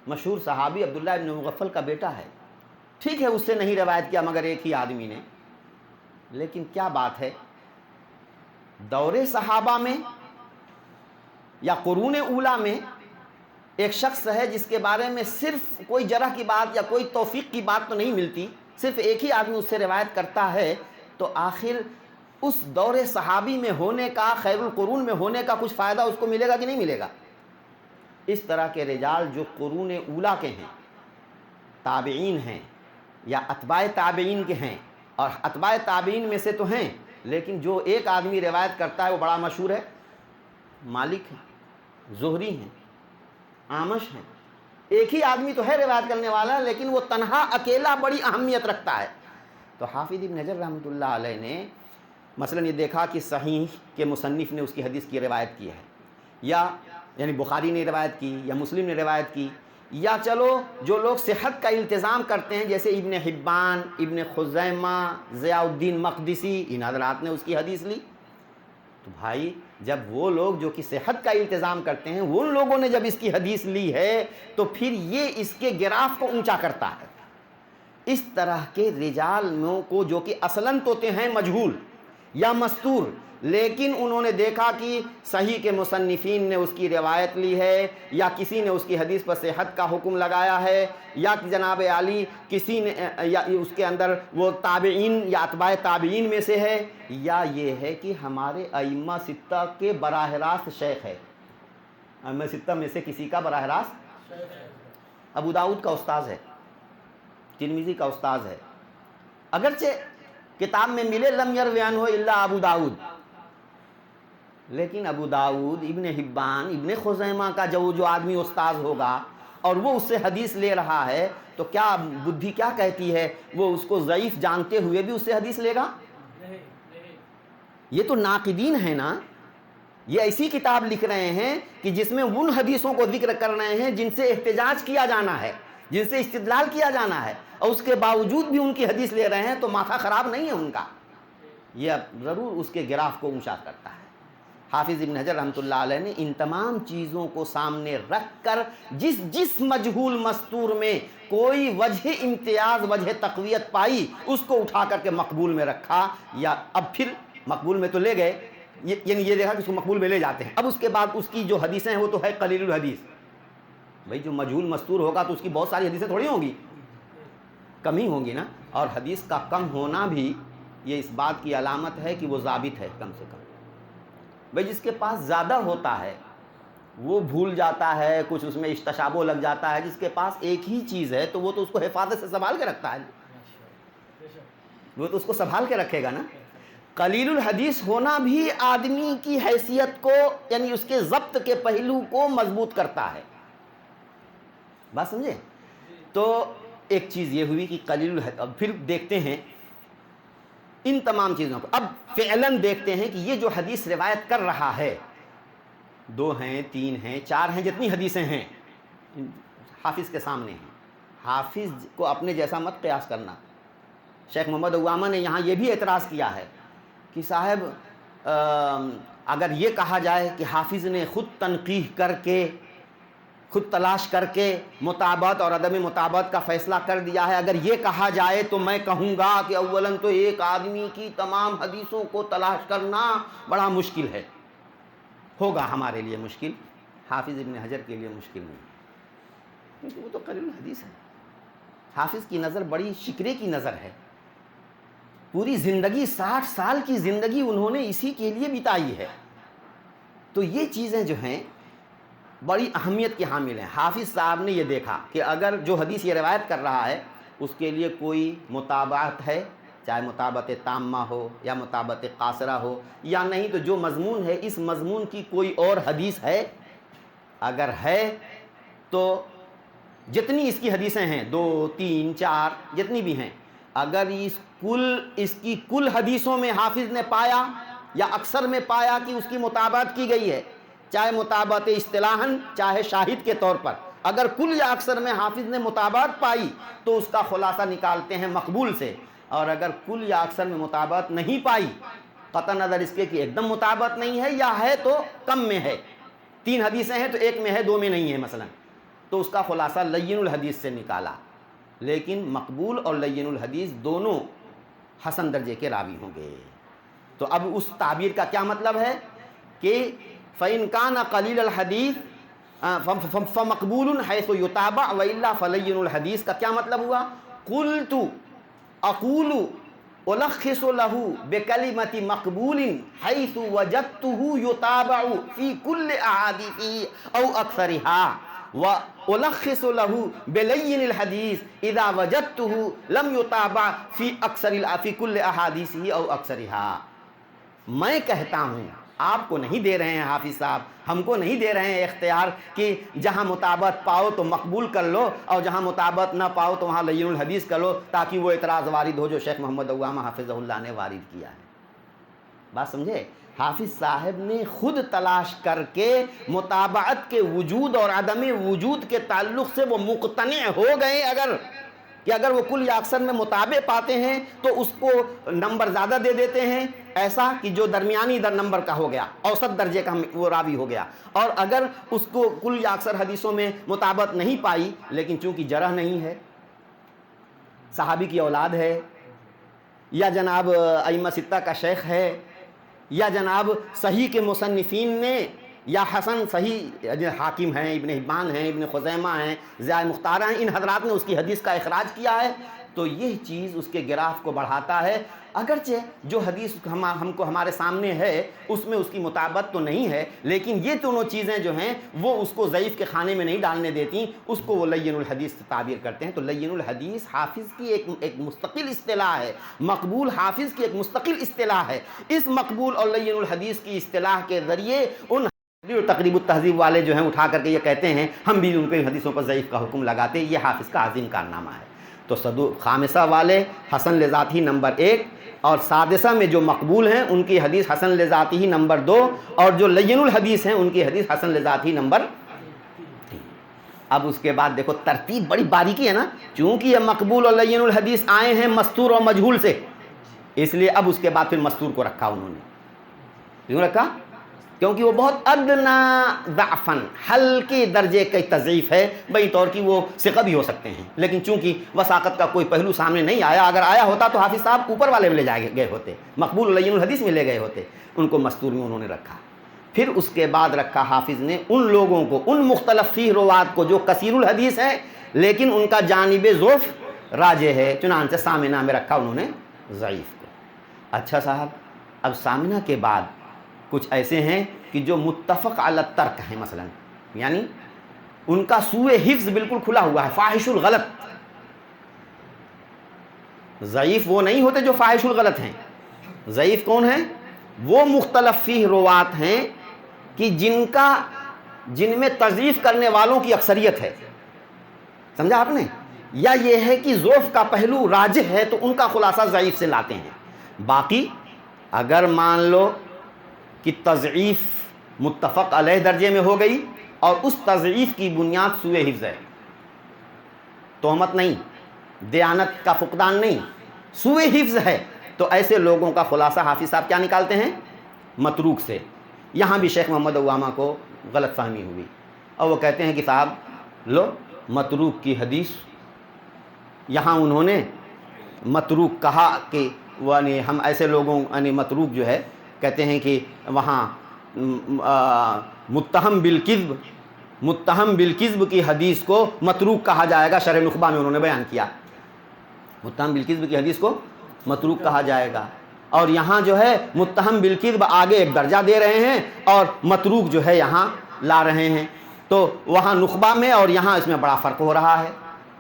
مشہور صحابی عبداللہ ابن مغفل کا بیٹا ہے، ٹھیک ہے اس سے نہیں روایت کیا مگر ایک ہی آدمی نے، لیکن کیا بات ہے، دور صحابہ میں یا قرون اولیٰ میں ایک شخص ہے جس کے بارے میں صرف کوئی جرح کی بات یا کوئی توفیق کی بات تو نہیں ملتی، صرف ایک ہی آدمی اس سے روایت کرتا ہے، تو آخر اس دور صحابی میں ہونے کا، خیر القرون میں ہونے کا کچھ فائدہ اس کو ملے گا کہ نہیں ملے گا؟ اس طرح کے رجال جو قرون اولیٰ کے ہیں، تابعین ہیں یا اتباع تابعین کے ہیں، اور اتباع تابعین میں سے تو ہیں، لیکن جو ایک آدمی روایت کرتا ہے وہ بڑا مشہور ہے، مالک ہیں، زہری ہیں، اعمش ہیں، ایک ہی آدمی تو ہے روایت کرنے والا، لیکن وہ تنہا اکیلا بڑی اہمیت رکھتا ہے۔ تو حافظ ابن حجر رحمۃ اللہ علیہ نے مثلا یہ دیکھا کہ صحیح کے مصنف نے اس کی حدیث کی روایت کی ہے، یا یعنی بخاری نے روایت کی یا مسلم نے روایت کی، یا چلو جو لوگ صحت کا التزام کرتے ہیں جیسے ابن حبان، ابن خزیمہ، ضیاء الدین مقدسی، ان حضرات نے اس کی حدیث لی، تو بھائی جب وہ لوگ جو کہ صحت کا التزام کرتے ہیں ان لوگوں نے جب اس کی حدیث لی ہے تو پھر یہ اس کے گراف کو اونچا کرتا ہے۔ اس طرح کے رجالوں کو جو کہ اصلاً تو ہیں مجہول یا مستور، لیکن انہوں نے دیکھا کہ صحیح کے مصنفین نے اس کی روایت لی ہے، یا کسی نے اس کی حدیث پر صحت کا حکم لگایا ہے، یا کہ جناب عالی کسی نے یا اس کے اندر وہ تابعین یا اتباع تابعین میں سے ہے، یا یہ ہے کہ ہمارے ائمہ ستہ کے براہ راست شیخ ہے، ائمہ ستہ میں سے کسی کا براہ راست، ابو داؤد کا استاذ ہے، ترمذی کا استاذ ہے، اگرچہ کتاب میں ملے لم یروی عنہ الا ابو داؤد، لیکن ابو داؤد، ابن حبان، ابن خزیمہ کا جو آدمی استاذ ہوگا اور وہ اس سے حدیث لے رہا ہے تو کیا بدھی کیا کہتی ہے، وہ اس کو ضعیف جانتے ہوئے بھی اس سے حدیث لے گا؟ یہ تو ناقدین ہیں نا، یہ ایسی کتاب لکھ رہے ہیں کہ جس میں ان حدیثوں کو ذکر کر رہے ہیں جن سے احتجاج کیا جانا ہے، جن سے استدلال کیا جانا ہے، اور اس کے باوجود بھی ان کی حدیث لے رہے ہیں، تو ماتھا خراب نہیں ہے ان کا، یہ ضرور اس کے گراف کو اونچا کرتا ہے۔ حافظ ابن حجر رحمۃ اللہ علیہ نے ان تمام چیزوں کو سامنے رکھ کر جس مجہول مستور میں کوئی وجہ امتیاز، وجہ تقویت پائی، اس کو اٹھا کر کے مقبول میں رکھا، یا اب پھر مقبول میں تو لے گئے، یعنی یہ دیکھا کہ اس کو مقبول میں لے جاتے ہیں، اب اس کے بعد اس کی جو حدیثیں ہیں وہ تو ہے قلیل الحدیث، بھائی جو مجہول مستور ہوگا تو اس کی بہت ساری حدیثیں تھوڑی ہوں گی، کم ہی ہوں گی نا، اور حدیث کا کم ہونا بھی یہ اس بات کی علامت ہے کہ وہ ضابط ہے کم سے کم، بھئی جس کے پاس زیادہ ہوتا ہے وہ بھول جاتا ہے، کچھ اس میں اشتشابہ لگ جاتا ہے، جس کے پاس ایک ہی چیز ہے تو وہ تو اس کو حفاظت سے سنبھال کے رکھتا ہے، وہ تو اس کو سنبھال کے رکھے گا نا۔ قلیل الحدیث ہونا بھی آدمی کی حیثیت کو، یعنی اس کے ضبط کے پہلو کو مضبوط کرتا ہے، بات سمجھے؟ تو ایک چیز یہ ہوئی کہ قلیل الحدیث، اب پھر دیکھتے ہیں ان تمام چیزوں کو، اب فعلاً دیکھتے ہیں کہ یہ جو حدیث روایت کر رہا ہے، 2 ہیں 3 ہیں 4 ہیں، جتنی حدیثیں ہیں، حافظ کے سامنے ہیں. حافظ کو اپنے جیسا مت قیاس کرنا. شیخ محمد عوامہ نے یہاں یہ بھی اعتراض کیا ہے کہ صاحب اگر یہ کہا جائے کہ حافظ نے خود تنقیح کر کے، خود تلاش کر کے مطابقت اور عدم مطابقت کا فیصلہ کر دیا ہے، اگر یہ کہا جائے تو میں کہوں گا کہ اولاً تو ایک آدمی کی تمام حدیثوں کو تلاش کرنا بڑا مشکل ہے، ہوگا ہمارے لیے مشکل، حافظ ابن حجر کے لیے مشکل نہیں، کیونکہ وہ تو قلیل الحدیث ہے. حافظ کی نظر بڑی شکرے کی نظر ہے. پوری زندگی 60 سال کی زندگی انہوں نے اسی کے لیے بتائی ہے. تو یہ چیزیں جو ہیں بڑی اہمیت کی حامل ہیں. حافظ صاحب نے یہ دیکھا کہ اگر جو حدیث یہ روایت کر رہا ہے اس کے لیے کوئی مطابعت ہے، چاہے مطابعت تامہ ہو یا مطابعت قاصرہ ہو یا نہیں، تو جو مضمون ہے اس مضمون کی کوئی اور حدیث ہے، اگر ہے تو جتنی اس کی حدیثیں ہیں 2 3 4 جتنی بھی ہیں، اگر اس کی کل حدیثوں میں حافظ نے پایا یا اکثر میں پایا کہ اس کی مطابقت کی گئی ہے، چاہے مطابقت اصطلاحاً چاہے شاہد کے طور پر، اگر کل یا اکثر میں حافظ نے مطابقت پائی تو اس کا خلاصہ نکالتے ہیں مقبول سے. اور اگر کل یا اکثر میں مطابقت نہیں پائی، قطع نظر اس کے کہ ایک دم مطابقت نہیں ہے یا ہے تو کم میں ہے، 3 حدیثیں ہیں تو 1 میں ہے 2 میں نہیں ہے مثلا، تو اس کا خلاصہ لین الحدیث سے نکالا. لیکن مقبول اور لین الحدیث دونوں حسن درجے کے راوی ہوں گے. تو اب اس تعبیر کا کیا مطلب ہے کہ فَإِنْ كَانَ قَلِيلَ الْحَدِيثِ فَمَقْبُولٌ حَيْثُ يُتَابَعُ وَإِلَّا فَلَيِّنُ الْحَدِيث کا کیا مطلب ہوا؟ قُلْتُ أَقُولُ أُلَخِّصُ لَهُ بِكَلِمَةِ مَقْبُولٍ حَيْثُ وَجَدْتُهُ يُتَابَعُ فِي كُلِّ أَحَادِيثِهِ أَوْ أَكْثَرِهَا وَأُلَخِّصُ لَهُ بِلَيِّنِ الْحَدِيثِ إِذَا وَجَدْتُهُ لَمْ يُتَابَعْ فِي كُلِّ أَحَادِيثِهِ أَوْ أَكْثَرِهَا. میں کہتا ہوں، آپ کو نہیں دے رہے ہیں حافظ صاحب، ہم کو نہیں دے رہے ہیں اختیار کہ جہاں مطابقت پاؤ تو مقبول کر لو اور جہاں مطابقت نہ پاؤ تو وہاں لین الحدیث کر لو، تاکہ وہ اعتراض وارد ہو جو شیخ محمد عوامہ حفظہ اللہ نے وارد کیا ہے. بات سمجھے؟ حافظ صاحب نے خود تلاش کر کے مطابقت کے وجود اور عدم وجود کے تعلق سے وہ مقتنع ہو گئے اگر وہ کل یا اکثر میں مطابق پاتے ہیں تو اس کو نمبر زیادہ دے دیتے ہیں، ایسا کہ جو درمیانی نمبر کا ہو گیا، اوسط درجے کا وہ راوی ہو گیا. اور اگر اس کو کل یا اکثر حدیثوں میں مطابقت نہیں پائی، لیکن چونکہ جرح نہیں ہے، صحابی کی اولاد ہے، یا جناب ائمہ ستہ کا شیخ ہے، یا جناب صحیح کے مصنفین نے، یا حسن صحیح حاکم ہیں، ابن حبان ہیں، ابن خزیمہ ہیں، ضیاء مختارہ ہیں، ان حضرات نے اس کی حدیث کا اخراج کیا ہے، تو یہ چیز اس کے گراف کو بڑھاتا ہے. اگرچہ جو حدیث ہم کو ہمارے سامنے ہے اس میں اس کی مطابقت تو نہیں ہے، لیکن یہ دونوں چیزیں جو ہیں وہ اس کو ضعیف کے خانے میں نہیں ڈالنے دیتی، اس کو وہ لین الحدیث تعبیر کرتے ہیں. تو لین الحدیث حافظ کی ایک مستقل اصطلاح ہے، مقبول حافظ کی ایک مستقل اصطلاح ہے. اس مقبول اور لین الحدیث کی اصطلاح کے ذریعے ان تقریب التہذیب والے جو ہیں اٹھا کر کے یہ کہتے ہیں ہم بھی ان کے حدیثوں پر ضعیف کا حکم لگاتے. یہ حافظ کا عظیم کارنامہ ہے. تو خامسہ والے حسن لذاتی نمبر 1 اور سادسہ میں جو مقبول ہیں ان کی حدیث حسن لذاتی ہی نمبر 2 اور جو لین الحدیث ہیں ان کی حدیث حسن لذاتی نمبر 3. اب اس کے بعد دیکھو ترتیب بڑی باریکی ہے نا، چونکہ یہ مقبول اور لین الحدیث آئے ہیں مستور اور مجہول سے، اس لیے اب اس کے بعد پھر مستور کو رکھا انہوں نے. کیوں رکھا؟ کیونکہ وہ بہت ادنا ضعفاً ہلکے درجے کی تضعیف ہے، بئی طور کی وہ ثقہ بھی ہو سکتے ہیں، لیکن چونکہ وثاقت کا کوئی پہلو سامنے نہیں آیا، اگر آیا ہوتا تو حافظ صاحب اوپر والے میں لے جائے گئے ہوتے، مقبول لین الحدیث میں لے گئے ہوتے. ان کو مستور میں انہوں نے رکھا. پھر اس کے بعد رکھا حافظ نے ان لوگوں کو، ان مختلف فیہ روات کو جو کثیر الحدیث ہیں لیکن ان کا جانب ضعف راجح ہے، چنانچہ ثامنہ میں رکھا انہوں نے ضعیف کو. اچھا صاحب، اب ثامنہ کے بعد کچھ ایسے ہیں کہ جو متفق علی الترک ہیں، مثلا یعنی ان کا سوئے حفظ بالکل کھلا ہوا ہے، فاحش الغلط. ضعیف وہ نہیں ہوتے جو فاحش الغلط ہیں. ضعیف کون ہیں؟ وہ مختلف فیہ روات ہیں کہ جن میں تضعیف کرنے والوں کی اکثریت ہے. سمجھا آپ نے؟ یا یہ ہے کہ ضعف کا پہلو راجح ہے تو ان کا خلاصہ ضعیف سے لاتے ہیں. باقی اگر مان لو کہ تضعیف متفق علیہ درجے میں ہو گئی اور اس تضعیف کی بنیاد سوء حفظ ہے، تہمت نہیں، دیانت کا فقدان نہیں، سوء حفظ ہے، تو ایسے لوگوں کا خلاصہ حافظ صاحب کیا نکالتے ہیں؟ متروک سے۔ یہاں بھی شیخ محمد عوامہ کو غلط فہمی ہوئی اور وہ کہتے ہیں کہ صاحب لو متروک کی حدیث، یہاں انہوں نے متروک کہا کہ یعنی ہم ایسے لوگوں یعنی متروک جو ہے کہتے ہیں کہ وہاں متہم بالکذب کی حدیث کو متروک کہا جائے گا، شرح نخبہ میں انہوں نے بیان کیا، متہم بالکذب کی حدیث کو متروک کہا جائے گا، اور یہاں جو ہے متہم بالکذب آگے ایک درجہ دے رہے ہیں اور متروک جو ہے یہاں لا رہے ہیں، تو وہاں نخبہ میں اور یہاں اس میں بڑا فرق ہو رہا ہے۔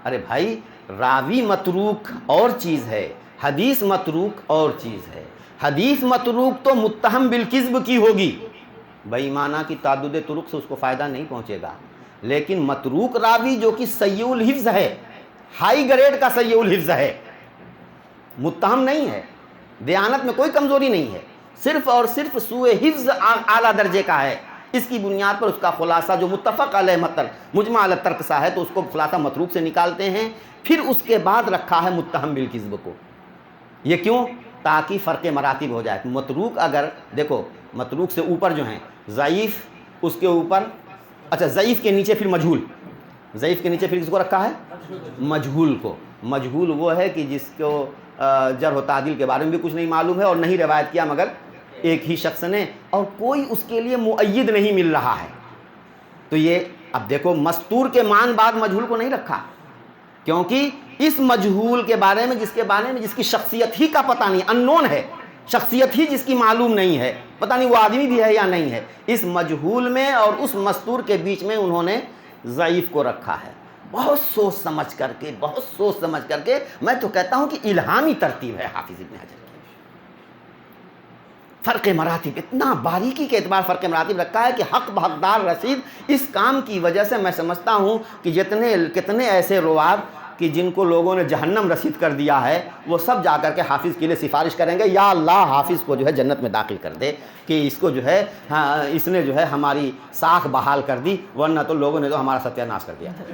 ارے بھائی، راوی متروک اور چیز ہے، حدیث متروک اور چیز ہے۔ حدیث متروک تو متہم بالکذب کی ہوگی، بے ایمانہ کی تعدد طرق سے اس کو فائدہ نہیں پہنچے گا، لیکن متروک راوی جو کہ سیء الحفظ ہے، ہائی گریڈ کا سیء الحفظ ہے، متہم نہیں ہے، دیانت میں کوئی کمزوری نہیں ہے، صرف اور صرف سوء حفظ اعلیٰ درجے کا ہے، اس کی بنیاد پر اس کا خلاصہ جو متفق علیہ مجمع علی الترک سا ہے تو اس کو خلاصہ متروک سے نکالتے ہیں، پھر اس کے بعد رکھا ہے متہم بالکذب کو۔ یہ کیوں؟ تاکہ فرق مراتب ہو جائے۔ متروک اگر دیکھو، متروک سے اوپر جو ہیں ضعیف، اس کے اوپر اچھا ضعیف کے نیچے پھر مجہول، ضعیف کے نیچے پھر کس کو رکھا ہے؟ مجہول کو۔ مجہول وہ ہے کہ جس کو جرح و تعدیل کے بارے میں بھی کچھ نہیں معلوم ہے اور نہیں روایت کیا مگر ایک ہی شخص نے، اور کوئی اس کے لیے مؤید نہیں مل رہا ہے، تو یہ اب دیکھو مستور کے مان بعد مجہول کو نہیں رکھا، کیونکہ اس مجہول کے بارے میں جس کی شخصیت ہی کا پتہ نہیں، اننون ہے، شخصیت ہی جس کی معلوم نہیں ہے، پتہ نہیں وہ آدمی بھی ہے یا نہیں ہے، اس مجہول میں اور اس مستور کے بیچ میں انہوں نے ضعیف کو رکھا ہے۔ بہت سوچ سمجھ کر کے میں تو کہتا ہوں کہ الہامی ترتیب ہے حافظ ابن حجر کی۔ فرق مراتب، اتنا باریکی کے اعتبار فرق مراتب رکھا ہے کہ حق بحقدار رسید، اس کام کی وجہ سے میں سمجھتا ہوں کہ کتنے ایسے رواد کہ جن کو لوگوں نے جہنم رسید کر دیا ہے، وہ سب جا کر کے حافظ کے لیے سفارش کریں گے، یا اللہ حافظ کو جو ہے جنت میں داخل کر دے، کہ اس کو جو ہے اس نے جو ہے ہماری ساکھ بحال کر دی، ورنہ تو لوگوں نے تو ہمارا ستیہ ناش کر دیا تھا۔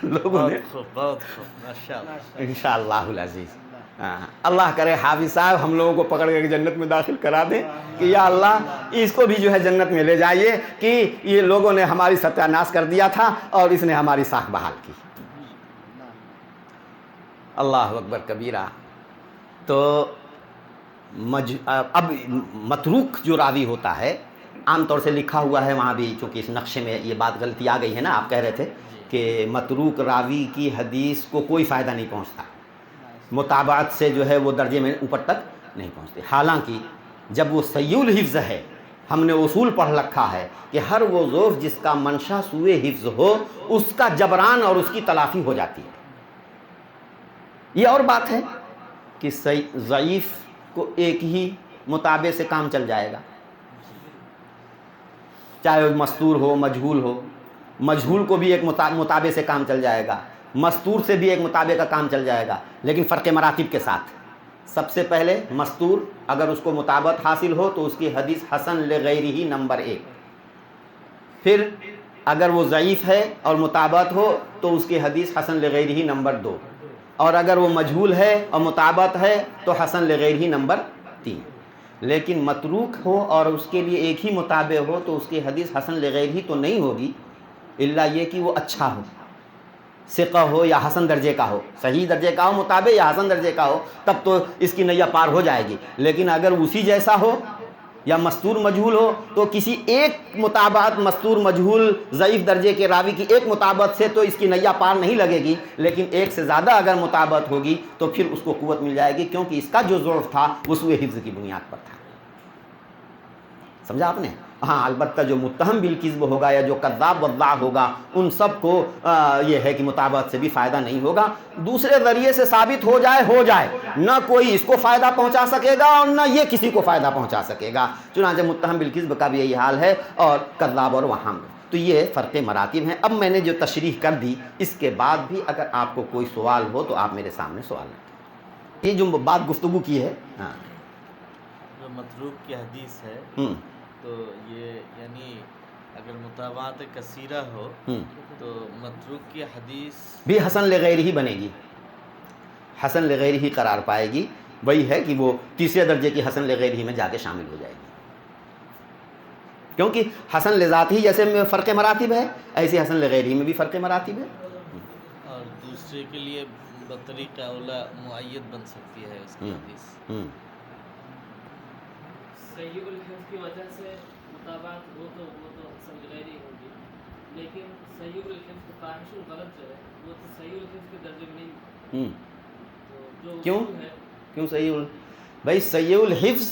لوگوں نے بہت خوب ماشاءاللہ۔ انشاءاللہ العزیز، اللہ کرے حافظ صاحب ہم لوگوں کو پکڑ کے جنت میں داخل کرا دیں، کہ یا اللہ اس کو بھی جو ہے جنت میں لے جائیے، کہ یہ لوگوں نے ہماری ستیہ ناش کر دیا تھا اور اس نے ہماری ساکھ بحال کی۔ اللہ اکبر کبیرہ۔ تو اب متروک جو راوی ہوتا ہے، عام طور سے لکھا ہوا ہے وہاں بھی، چونکہ اس نقشے میں یہ بات غلطی آ گئی ہے نا، آپ کہہ رہے تھے کہ متروک راوی کی حدیث کو کوئی فائدہ نہیں پہنچتا، متابعت سے جو ہے وہ درجے میں اوپر تک نہیں پہنچتے، حالانکہ جب وہ سیء الحفظ ہے، ہم نے اصول پڑھ رکھا ہے کہ ہر وہ ضعف جس کا منشا سوء حفظ ہو، اس کا جبران اور اس کی تلافی ہو جاتی ہے۔ یہ اور بات ہے کہ ضعیف کو ایک ہی متابع سے کام چل جائے گا، چاہے وہ مستور ہو، مجہول ہو، مجہول کو بھی ایک متابع سے کام چل جائے گا، مستور سے بھی ایک متابع کا کام چل جائے گا، لیکن فرق مراتب کے ساتھ۔ سب سے پہلے مستور اگر اس کو متابعت حاصل ہو تو اس کی حدیث حسن لغیرہ نمبر 1، پھر اگر وہ ضعیف ہے اور متابعت ہو تو اس کی حدیث حسن لغیرہ نمبر 2، اور اگر وہ مجہول ہے اور متابعت ہے تو حسن لغیرہ نمبر 3۔ لیکن متروک ہو اور اس کے لیے ایک ہی متابع ہو تو اس کی حدیث حسن لغیرہ تو نہیں ہوگی، الا یہ کہ وہ اچھا ہو، ثقہ ہو یا حسن درجے کا ہو، صحیح درجے کا ہو متابع یا حسن درجے کا ہو، تب تو اس کی نیا پار ہو جائے گی۔ لیکن اگر اسی جیسا ہو یا مستور مجہول ہو تو کسی ایک متابعت، مستور مجہول ضعیف درجے کے راوی کی ایک متابعت سے تو اس کی نیا پار نہیں لگے گی، لیکن ایک سے زیادہ اگر متابعت ہوگی تو پھر اس کو قوت مل جائے گی، کیونکہ اس کا جو ضعف تھا وہ سوء حفظ کی بنیاد پر تھا۔ سمجھا آپ نے؟ ہاں، البتہ جو متہم بالکذب ہوگا یا جو کذاب وضاع ہوگا، ان سب کو یہ ہے کہ متابعت سے بھی فائدہ نہیں ہوگا، دوسرے ذریعے سے ثابت ہو جائے، نہ کوئی اس کو فائدہ پہنچا سکے گا اور نہ یہ کسی کو فائدہ پہنچا سکے گا۔ چنانچہ متہم بالکذب کا بھی یہی حال ہے، اور کذاب اور وہام۔ تو یہ فرق مراتب ہیں۔ اب میں نے جو تشریح کر دی، اس کے بعد بھی اگر آپ کو کوئی سوال ہو تو آپ میرے سامنے سوال رکھیں۔ یہ جو بات گفتگو کی ہے، ہاں جو متروک کی حدیث ہے ہوں تو یہ یعنی اگر متابعات کثیرہ ہو ہوں تو متروک کی حدیث بھی حسن لغیر ہی بنے گی، حسن لغیر ہی قرار پائے گی، وہی ہے کہ وہ تیسرے درجے کی حسن لغیر ہی میں جا کے شامل ہو جائے گی، کیونکہ حسن لذات ہی جیسے میں فرق مراتب ہے، ایسے حسن لغیر ہی میں بھی فرق مراتب ہے۔ اور دوسرے کے لیے بطریق اولا معید بن سکتی ہے اس کی حدیث۔ صحیح الحفظ کی وجہ سے مطابعت وہ تو حسن غیر ہی ہوگی، لیکن صحیح الحفظ کو فاحش الغلط جو ہے وہ تو صحیح الحفظ کے درجے میں نہیں، تو جو کیوں اصول ہے کیوں صحیح بھائی صحیح الحفظ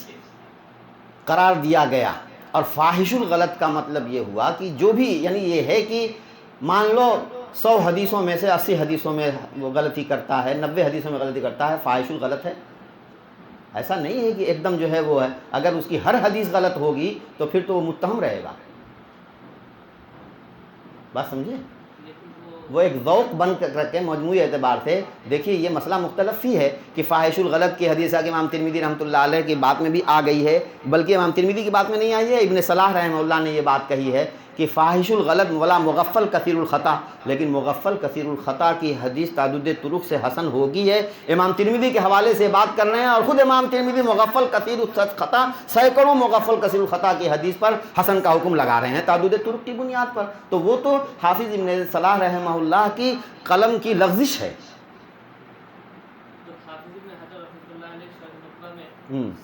قرار دیا گیا، اور فاحش الغلط کا مطلب یہ ہوا کہ جو بھی یعنی یہ ہے کہ مان لو 100 حدیثوں میں سے 80 حدیثوں میں وہ غلطی کرتا ہے، 90 حدیثوں میں غلطی کرتا ہے، فاحش الغلط ہے؟ ایسا نہیں ہے کہ ایک دم جو ہے وہ ہے، اگر اس کی ہر حدیث غلط ہوگی تو پھر تو وہ متہم رہے گا، بات سمجھے؟ وہ ایک ذوق بن کر کے مجموعی اعتبار سے دیکھیے یہ مسئلہ مختلف ہی ہے کہ فاحش الغلط کی حدیث ہے کہ امام ترمذی رحمۃ اللہ علیہ کی بات میں بھی آ گئی ہے، بلکہ امام ترمذی کی بات میں نہیں آئی ہے، ابن صلاح رحمہ اللہ نے یہ بات کہی ہے کہ فاحش الغلط ولا مغفل کثیر الخطا، لیکن مغفل کثیر الخطا کی حدیث تعدد طرق سے حسن ہوگی ہے، امام ترمذی کے حوالے سے بات کر رہے ہیں، اور خود امام ترمذی مغفل کثیر الخطا سینکڑوں مغفل کثیر الخطا کی حدیث پر حسن کا حکم لگا رہے ہیں تعدد طرق کی بنیاد پر، تو وہ تو حافظ ابن صلاح رحمہ اللہ کی قلم کی لغزش ہے۔ تو حافظ ابن حجر رحمۃ اللہ علیہ شرح نخبہ میں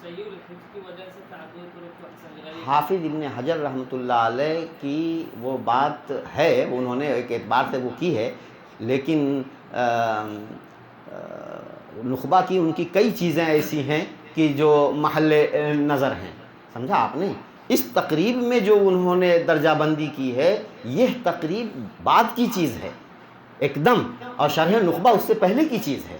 صحیح الحفظ کی وجہ سے تعدد طرق کو حسن لغیر حافظ ابن حجر رحمۃ اللہ علیہ کی وہ بات ہے، انہوں نے ایک اعتبار سے وہ کی ہے، لیکن نخبہ کی ان کی کئی چیزیں ایسی ہیں کہ جو محل نظر ہیں، سمجھا آپ نے؟ اس تقریب میں جو انہوں نے درجہ بندی کی ہے یہ تقریب بعد کی چیز ہے ایک دم، اور شرح نخبہ اس سے پہلے کی چیز ہے،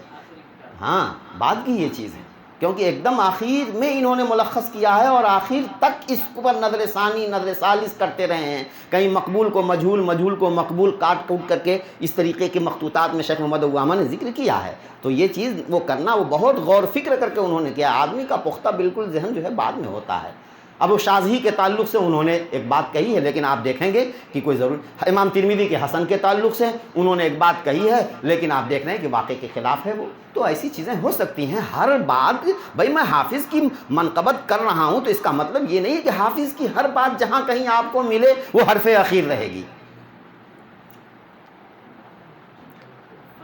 ہاں بعد کی یہ چیز ہے، کیونکہ ایک دم آخر میں انہوں نے ملخص کیا ہے اور آخر تک اس پر نظر ثانی نظر ثالث کرتے رہے ہیں، کہیں مقبول کو مجہول، مجہول کو مقبول کاٹ کوٹ کر کے اس طریقے کے مخطوطات میں شیخ محمد عوامہ نے ذکر کیا ہے، تو یہ چیز وہ کرنا وہ بہت غور فکر کر کے انہوں نے کیا، آدمی کا پختہ بالکل ذہن جو ہے بعد میں ہوتا ہے۔ اب وہ شاذی کے تعلق سے انہوں نے ایک بات کہی ہے، لیکن آپ دیکھیں گے کہ کوئی ضرور امام ترمذی کے حسن کے تعلق سے انہوں نے ایک بات کہی ہے، لیکن آپ دیکھ رہے ہیں کہ واقعے کے خلاف ہے وہ، تو ایسی چیزیں ہو سکتی ہیں۔ ہر بات بھائی میں حافظ کی منقبت کر رہا ہوں تو اس کا مطلب یہ نہیں ہے کہ حافظ کی ہر بات جہاں کہیں آپ کو ملے وہ حرف اخیر رہے گی۔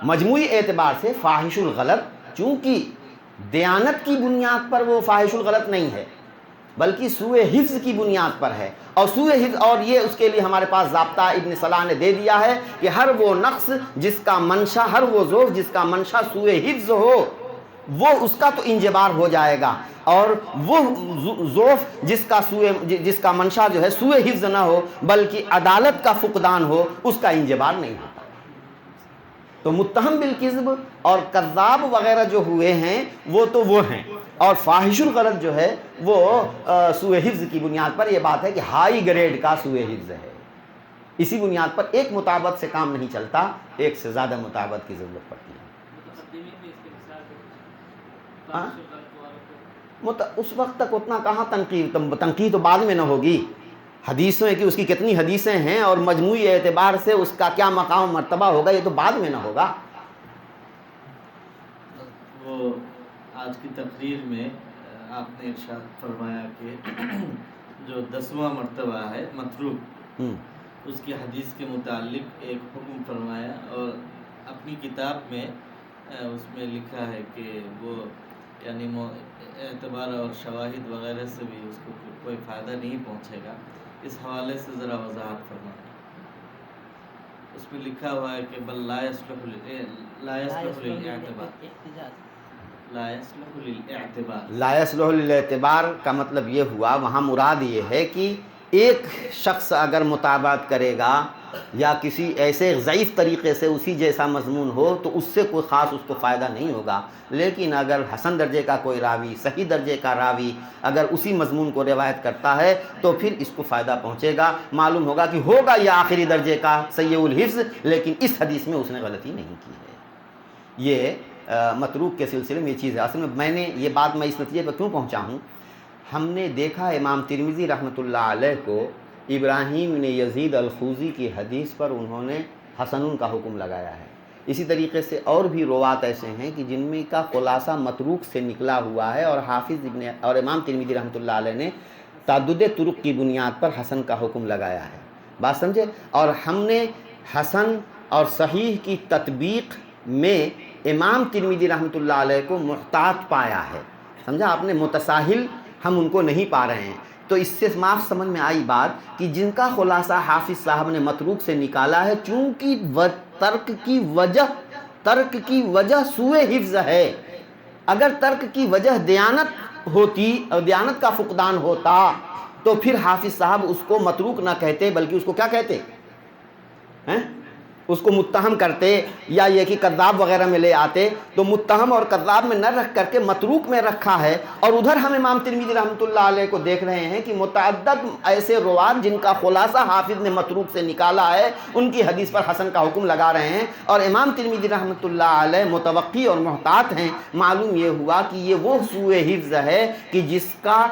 مجموعی اعتبار سے فاحش الغلط چونکہ دیانت کی بنیاد پر وہ فاحش الغلط نہیں ہے، بلکہ سوء حفظ کی بنیاد پر ہے، اور سوء حفظ، اور یہ اس کے لیے ہمارے پاس ضابطہ ابن صلاح نے دے دیا ہے کہ ہر وہ نقص جس کا منشا، ہر وہ ذوف جس کا منشا سوء حفظ ہو وہ اس کا تو انجبار ہو جائے گا، اور وہ ذوف جس کا منشا جو ہے سوء حفظ نہ ہو بلکہ عدالت کا فقدان ہو اس کا انجبار نہیں ہوتا۔ تو متہم بالکذب اور کذاب وغیرہ جو ہوئے ہیں وہ تو وہ ہیں، اور فاحش الغلط جو ہے وہ سوء حفظ کی بنیاد پر یہ بات ہے کہ ہائی گریڈ کا سوء حفظ ہے، اسی بنیاد پر ایک مطابقت سے کام نہیں چلتا، ایک سے زیادہ مطابقت کی ضرورت پڑتی ہے۔ اس وقت تک اتنا کہاں تنقید تو بعد میں نہ ہوگی، حدیثوں کی اس کی کتنی حدیثیں ہیں اور مجموعی اعتبار سے اس کا کیا مقام مرتبہ ہوگا یہ تو بعد میں نہ ہوگا۔ وہ آج کی تقریر میں آپ نے ارشاد فرمایا کہ جو 10واں مرتبہ ہے متروک، اس کی حدیث کے متعلق ایک حکم فرمایا، اور اپنی کتاب میں اس میں لکھا ہے کہ وہ یعنی اعتبار اور شواہد وغیرہ سے بھی اس کو کوئی فائدہ نہیں پہنچے گا، اس حوالے سے ذرا وضاحت فرمائیں۔ اس میں لکھا ہوا ہے کہ بل لا يصلح للاعتبار، لا يصلح للاعتبار کا مطلب یہ ہوا، وہاں مراد یہ ہے کہ ایک شخص اگر مطابقت کرے گا یا کسی ایسے ضعیف طریقے سے اسی جیسا مضمون ہو تو اس سے کوئی خاص اس کو فائدہ نہیں ہوگا، لیکن اگر حسن درجے کا کوئی راوی، صحیح درجے کا راوی اگر اسی مضمون کو روایت کرتا ہے تو پھر اس کو فائدہ پہنچے گا، معلوم ہوگا کہ ہوگا یہ آخری درجے کا سیء الحفظ، لیکن اس حدیث میں اس نے غلطی نہیں کی ہے۔ یہ متروک کے سلسلے میں یہ چیز ہے۔ اصل میں نے یہ بات میں اس نتیجے پر کیوں پہنچا ہوں، ہم نے دیکھا امام ترمذی رحمۃ اللہ علیہ کو ابراہیم نے یزید الخوزی کی حدیث پر انہوں نے حسن کا حکم لگایا ہے. اسی طریقے سے اور بھی روات ایسے ہیں کہ جن میں کا خلاصہ متروک سے نکلا ہوا ہے، اور حافظ ابن اور امام ترمذی رحمۃ اللہ علیہ نے تعدد طرق کی بنیاد پر حسن کا حکم لگایا ہے. بات سمجھے؟ اور ہم نے حسن اور صحیح کی تطبیق میں امام ترمذی رحمۃ اللہ علیہ کو محتاط پایا ہے. سمجھا آپ نے؟ متساہل ہم ان کو نہیں پا رہے ہیں. تو اس سے معاف سمجھ میں آئی بات کہ جن کا خلاصہ حافظ صاحب نے متروک سے نکالا ہے، چونکہ ترک کی وجہ سوء حفظ ہے. اگر ترک کی وجہ دیانت ہوتی اور دیانت کا فقدان ہوتا تو پھر حافظ صاحب اس کو متروک نہ کہتے، بلکہ اس کو کیا کہتے ہیں؟ اس کو متہم کرتے، یا یہ کہ کذاب وغیرہ میں لے آتے. تو متہم اور کذاب میں نہ رکھ کر کے متروک میں رکھا ہے. اور ادھر ہم امام ترمذی رحمۃ اللہ علیہ کو دیکھ رہے ہیں کہ متعدد ایسے روات جن کا خلاصہ حافظ نے متروک سے نکالا ہے، ان کی حدیث پر حسن کا حکم لگا رہے ہیں. اور امام ترمذی رحمۃ اللہ علیہ متوقی اور محتاط ہیں. معلوم یہ ہوا کہ یہ وہ سوء حفظ ہے کہ جس کا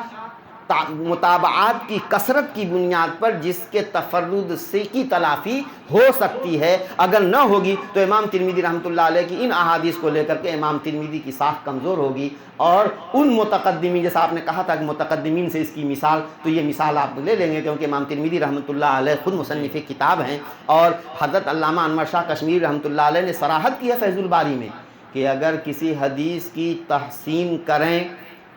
مطابعات کی کثرت کی بنیاد پر جس کے تفرد سے کی تلافی ہو سکتی ہے. اگر نہ ہوگی تو امام ترمذی رحمۃ اللہ علیہ کی ان احادیث کو لے کر کے امام ترمذی کی ساکھ کمزور ہوگی. اور ان متقدمین، جیسا آپ نے کہا تھا کہ متقدمین سے اس کی مثال، تو یہ مثال آپ لے لیں گے کیونکہ امام ترمذی رحمۃ اللہ علیہ خود مصنف کتاب ہیں. اور حضرت علامہ انور شاہ کشمیری رحمۃ اللہ علیہ نے صراحت کی ہے فیض الباری میں کہ اگر کسی حدیث کی تحسین کریں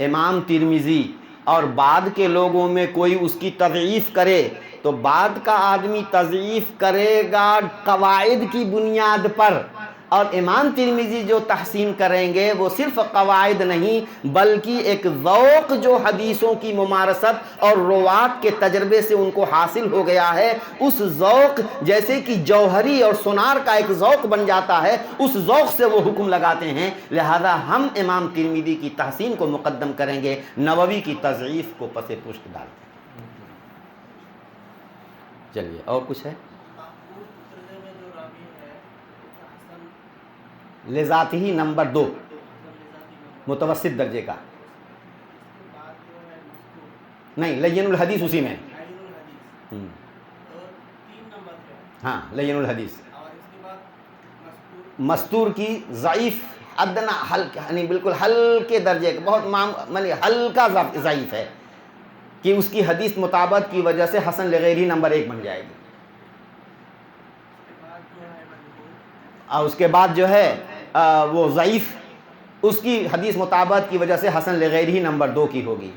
امام ترمذی اور بعد کے لوگوں میں کوئی اس کی تضعیف کرے، تو بعد کا آدمی تضعیف کرے گا قواعد کی بنیاد پر، اور امام ترمذی جو تحسین کریں گے وہ صرف قواعد نہیں بلکہ ایک ذوق جو حدیثوں کی ممارست اور روات کے تجربے سے ان کو حاصل ہو گیا ہے، اس ذوق جیسے کہ جوہری اور سونار کا ایک ذوق بن جاتا ہے، اس ذوق سے وہ حکم لگاتے ہیں. لہذا ہم امام ترمذی کی تحسین کو مقدم کریں گے، نووی کی تضعیف کو پس پشت ڈالتے ہیں. چلیے اور کچھ ہے؟ لذات ہی نمبر 2 متوسط درجے کا، نہیں لین الحدیث اسی میں. ہاں لین الحدیث. مستور کی ضعیف ادنا ہلکا، یعنی بالکل ہلکے درجے کا، بہت ہلکا ضعیف ہے کہ اس کی حدیث مطابقت کی وجہ سے حسن لغیری نمبر 1 بن جائے گی. اور اس کے بعد جو ہے وہ ضعیف، اس کی حدیث مطابقت کی وجہ سے حسن لغیری نمبر 2 کی ہوگی.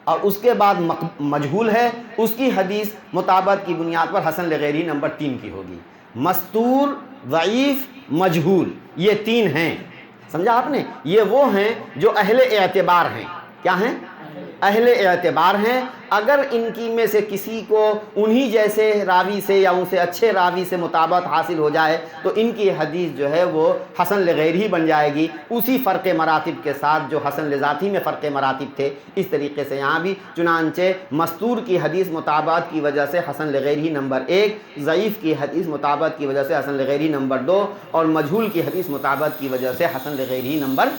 اور اس کے بعد مجہول ہے، اس کی حدیث مطابقت کی بنیاد پر حسن لغیری نمبر 3 کی ہوگی. مستور، ضعیف، مجہول، یہ 3 ہیں. سمجھا آپ نے؟ یہ وہ ہیں جو اہل اعتبار ہیں. کیا ہیں؟ اہل اعتبار ہیں. اگر ان کی میں سے کسی کو انہی جیسے راوی سے یا ان سے اچھے راوی سے مطابقت حاصل ہو جائے تو ان کی حدیث جو ہے وہ حسن لغیری بن جائے گی، اسی فرق مراتب کے ساتھ جو حسن لذاتی میں فرق مراتب تھے. اس طریقے سے یہاں بھی چنانچہ مستور کی حدیث مطابقت کی وجہ سے حسن لغیری نمبر 1، ضعیف کی حدیث مطابقت کی وجہ سے حسن لغیری نمبر 2، اور مجہول کی حدیث مطابقت کی وجہ سے حسن لغیری نمبر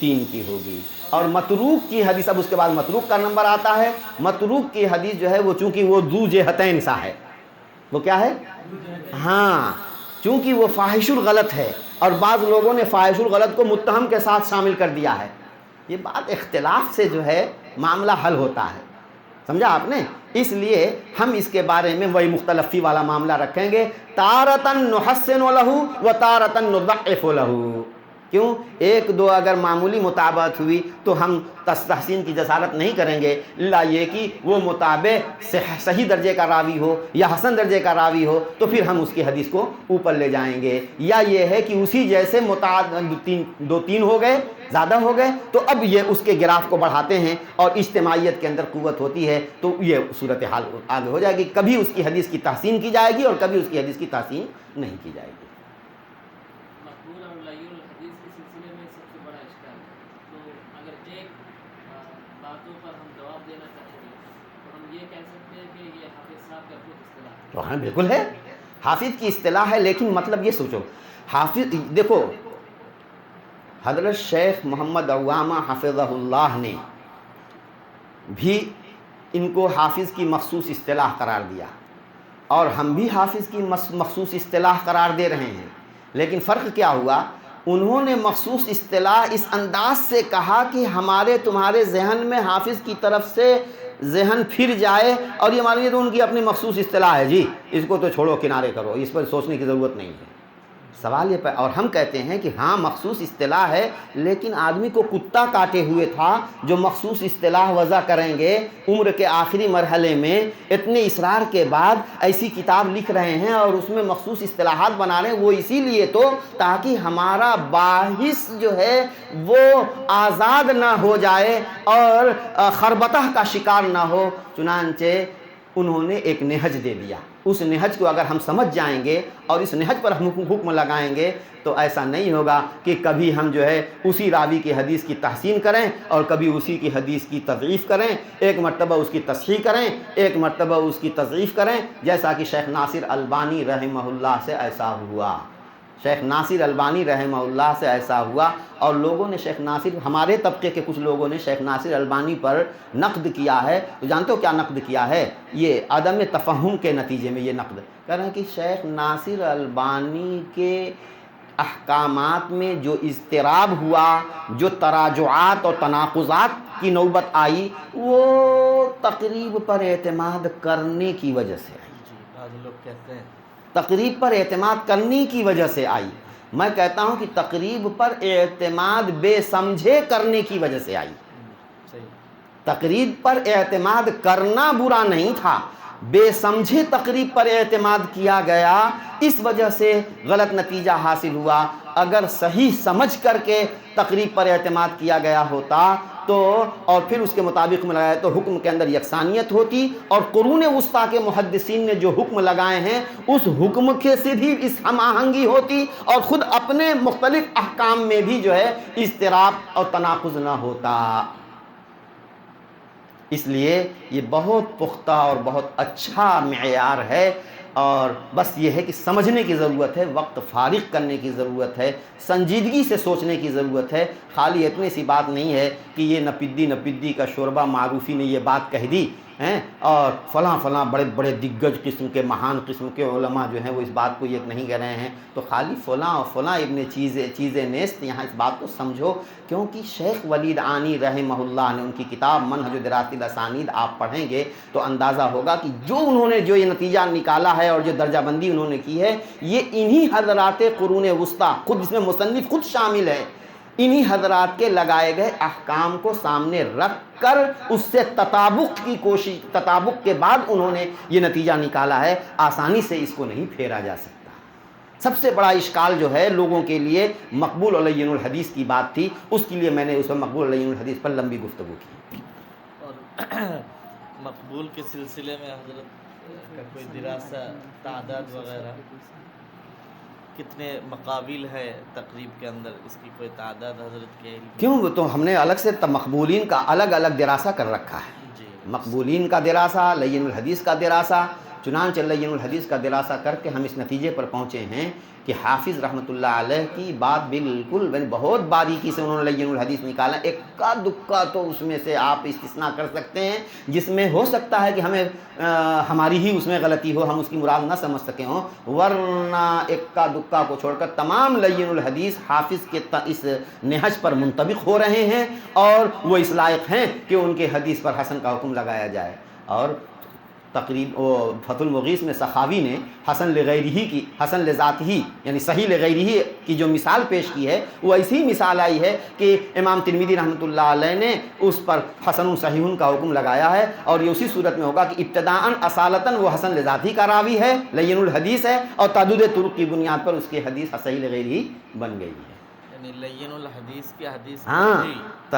3 کی ہوگی. اور متروک کی حدیث، اب اس کے بعد متروک کا نمبر آتا ہے. متروک کی حدیث جو ہے وہ چونکہ وہ ذو جہتین سا ہے، وہ کیا ہے؟ ہاں، چونکہ وہ فاحش الغلط ہے، اور بعض لوگوں نے فاحش الغلط کو متہم کے ساتھ شامل کر دیا ہے. یہ بات اختلاف سے جو ہے معاملہ حل ہوتا ہے. سمجھا آپ نے؟ اس لیے ہم اس کے بارے میں وہی مختلفی والا معاملہ رکھیں گے. تارتن نحسن لہ و تارتن نضعف لہ. کیوں؟ 1-2 اگر معمولی مطابقت ہوئی تو ہم تحسین کی جسارت نہیں کریں گے، الا یہ کہ وہ مطابق صحیح درجے کا راوی ہو یا حسن درجے کا راوی ہو تو پھر ہم اس کی حدیث کو اوپر لے جائیں گے. یا یہ ہے کہ اسی جیسے متعدد 2-3 ہو گئے، زیادہ ہو گئے، تو اب یہ اس کے گراف کو بڑھاتے ہیں اور اجتماعیت کے اندر قوت ہوتی ہے تو یہ صورتحال آگے ہو جائے گی. کبھی اس کی حدیث کی تحسین کی جائے گی اور کبھی اس کی حدیث کی تحسین نہیں کی جائے گی. تو ہاں بالکل ہے، حافظ کی اصطلاح ہے، لیکن مطلب یہ سوچو، حافظ دیکھو حضرت شیخ محمد عوامہ حفظہ اللہ نے بھی ان کو حافظ کی مخصوص اصطلاح قرار دیا اور ہم بھی حافظ کی مخصوص اصطلاح قرار دے رہے ہیں، لیکن فرق کیا ہوا؟ انہوں نے مخصوص اصطلاح اس انداز سے کہا کہ ہمارے تمہارے ذہن میں حافظ کی طرف سے ذہن پھر جائے اور یہ مان لیجیے تو ان کی اپنی مخصوص اصطلاح ہے، جی اس کو تو چھوڑو کنارے کرو، اس پر سوچنے کی ضرورت نہیں ہے۔ سوال یہ اور ہم کہتے ہیں کہ ہاں مخصوص اصطلاح ہے، لیکن آدمی کو کتا کاٹے ہوئے تھا جو مخصوص اصطلاح وضع کریں گے عمر کے آخری مرحلے میں، اتنے اصرار کے بعد ایسی کتاب لکھ رہے ہیں اور اس میں مخصوص اصطلاحات بنا رہے ہیں، وہ اسی لیے تو تاکہ ہمارا باحث جو ہے وہ آزاد نہ ہو جائے اور خربطہ کا شکار نہ ہو۔ چنانچہ انہوں نے ایک نہج دے دیا، اس نہج کو اگر ہم سمجھ جائیں گے اور اس نہج پر ہم حکم لگائیں گے تو ایسا نہیں ہوگا کہ کبھی ہم جو ہے اسی راوی کی حدیث کی تحسین کریں اور کبھی اسی کی حدیث کی تضعیف کریں، ایک مرتبہ اس کی تصحیح کریں، ایک مرتبہ اس کی تضعیف کریں، جیسا کہ شیخ ناصر البانی رحمہ اللہ سے ایسا ہوا۔ شیخ ناصر البانی رحمہ اللہ سے ایسا ہوا اور لوگوں نے شیخ ناصر، ہمارے طبقے کے کچھ لوگوں نے شیخ ناصر البانی پر نقد کیا ہے، تو جانتے ہو کیا نقد کیا ہے؟ یہ عدم تفہم کے نتیجے میں یہ نقد کہہ رہے ہیں کہ شیخ ناصر البانی کے احکامات میں جو اضطراب ہوا، جو تراجعات اور تناقضات کی نوبت آئی، وہ تقریب پر اعتماد کرنے کی وجہ سے آئی۔ جی بعض لوگ کہتے ہیں تقریب پر اعتماد کرنے کی وجہ سے آئی۔ میں کہتا ہوں کہ تقریب پر اعتماد بے سمجھے کرنے کی وجہ سے آئی۔ صحیح، تقریب پر اعتماد کرنا برا نہیں تھا، بے سمجھے تقریب پر اعتماد کیا گیا، اس وجہ سے غلط نتیجہ حاصل ہوا۔ اگر صحیح سمجھ کر کے تقریب پر اعتماد کیا گیا ہوتا تو اور پھر اس کے مطابق میں لگایا تو حکم کے اندر یکسانیت ہوتی، اور قرون وسطیٰ کے محدثین نے جو حکم لگائے ہیں اس حکم کے سے بھی اس ہم آہنگی ہوتی اور خود اپنے مختلف احکام میں بھی جو ہے اضطراب اور تناقض نہ ہوتا۔ اس لیے یہ بہت پختہ اور بہت اچھا معیار ہے، اور بس یہ ہے کہ سمجھنے کی ضرورت ہے، وقت فارغ کرنے کی ضرورت ہے، سنجیدگی سے سوچنے کی ضرورت ہے۔ خالی اتنی سی بات نہیں ہے کہ یہ نپدی کا شوربہ معروفی نے یہ بات کہہ دی ہیں اور فلاں بڑے بڑے دگج قسم کے مہان قسم کے علماء جو ہیں وہ اس بات کو یہ نہیں کہہ رہے ہیں، تو خالی فلاں اور فلاں ابن چیزیں نیست، یہاں اس بات کو سمجھو، کیونکہ شیخ ولید عانی رحمہ اللہ نے ان کی کتاب منہج دراسۃ الاسانید آپ پڑھیں گے تو اندازہ ہوگا کہ جو انہوں نے جو یہ نتیجہ نکالا ہے اور جو درجہ بندی انہوں نے کی ہے، یہ انہی حضرات قرون وسطیٰ، خود اس میں مصنف خود شامل ہے، انہی حضرات کے لگائے گئے احکام کو سامنے رکھ کر اس سے تطابق کے بعد انہوں نے یہ نتیجہ نکالا ہے۔ آسانی سے اس کو نہیں پھیرا جا سکتا۔ سب سے بڑا اشکال جو ہے لوگوں کے لیے مقبول علین الحدیث کی بات تھی، اس کے لیے میں نے اس میں مقبول علین الحدیث پر لمبی گفتگو کی۔ اور مقبول کے سلسلے میں حضرت کا کوئی دراسہ، تعداد وغیرہ، کتنے مقابل ہے تقریب کے اندر، اس کی کوئی تعداد حضرت کے علم؟ کیوں، تو ہم نے الگ سے مقبولین کا الگ الگ دراسہ کر رکھا ہے۔ جی، مقبولین کا دراسہ، لین الحدیث کا دراسہ، چنانچہ لین الحدیث کا دراسہ کر کے ہم اس نتیجے پر پہنچے ہیں کہ حافظ رحمۃ اللہ علیہ کی بات بالکل بہت باریکی سے انہوں نے لین الحدیث نکالا، اکا دکا تو اس میں سے آپ استثناء کر سکتے ہیں جس میں ہو سکتا ہے کہ ہماری ہی اس میں غلطی ہو، ہم اس کی مراد نہ سمجھ سکے ہوں، ورنہ اکا دکا کو چھوڑ کر تمام لین الحدیث حافظ کے اس نہج پر منطبق ہو رہے ہیں اور وہ اس لائق ہیں کہ ان کے حدیث پر حسن کا حکم لگایا جائے۔ اور تقریب فتح المغیث میں سخاوی نے حسن لغیرہ کی، حسن لذاتہ یعنی صحیح لغیرہ کی جو مثال پیش کی ہے وہ ایسی مثال آئی ہے کہ امام ترمذی رحمۃ اللہ علیہ نے اس پر حسن صحیح کا حکم لگایا ہے، اور یہ اسی صورت میں ہوگا کہ ابتداءً اصالتاً وہ حسن لذاتہ کا راوی ہے، لین الحدیث ہے، اور تعدد طرق کی بنیاد پر اس کی حدیث صحیح لغیرہ بن گئی ہے۔ یعنی لین الحدیث کی حدیث، ہاں،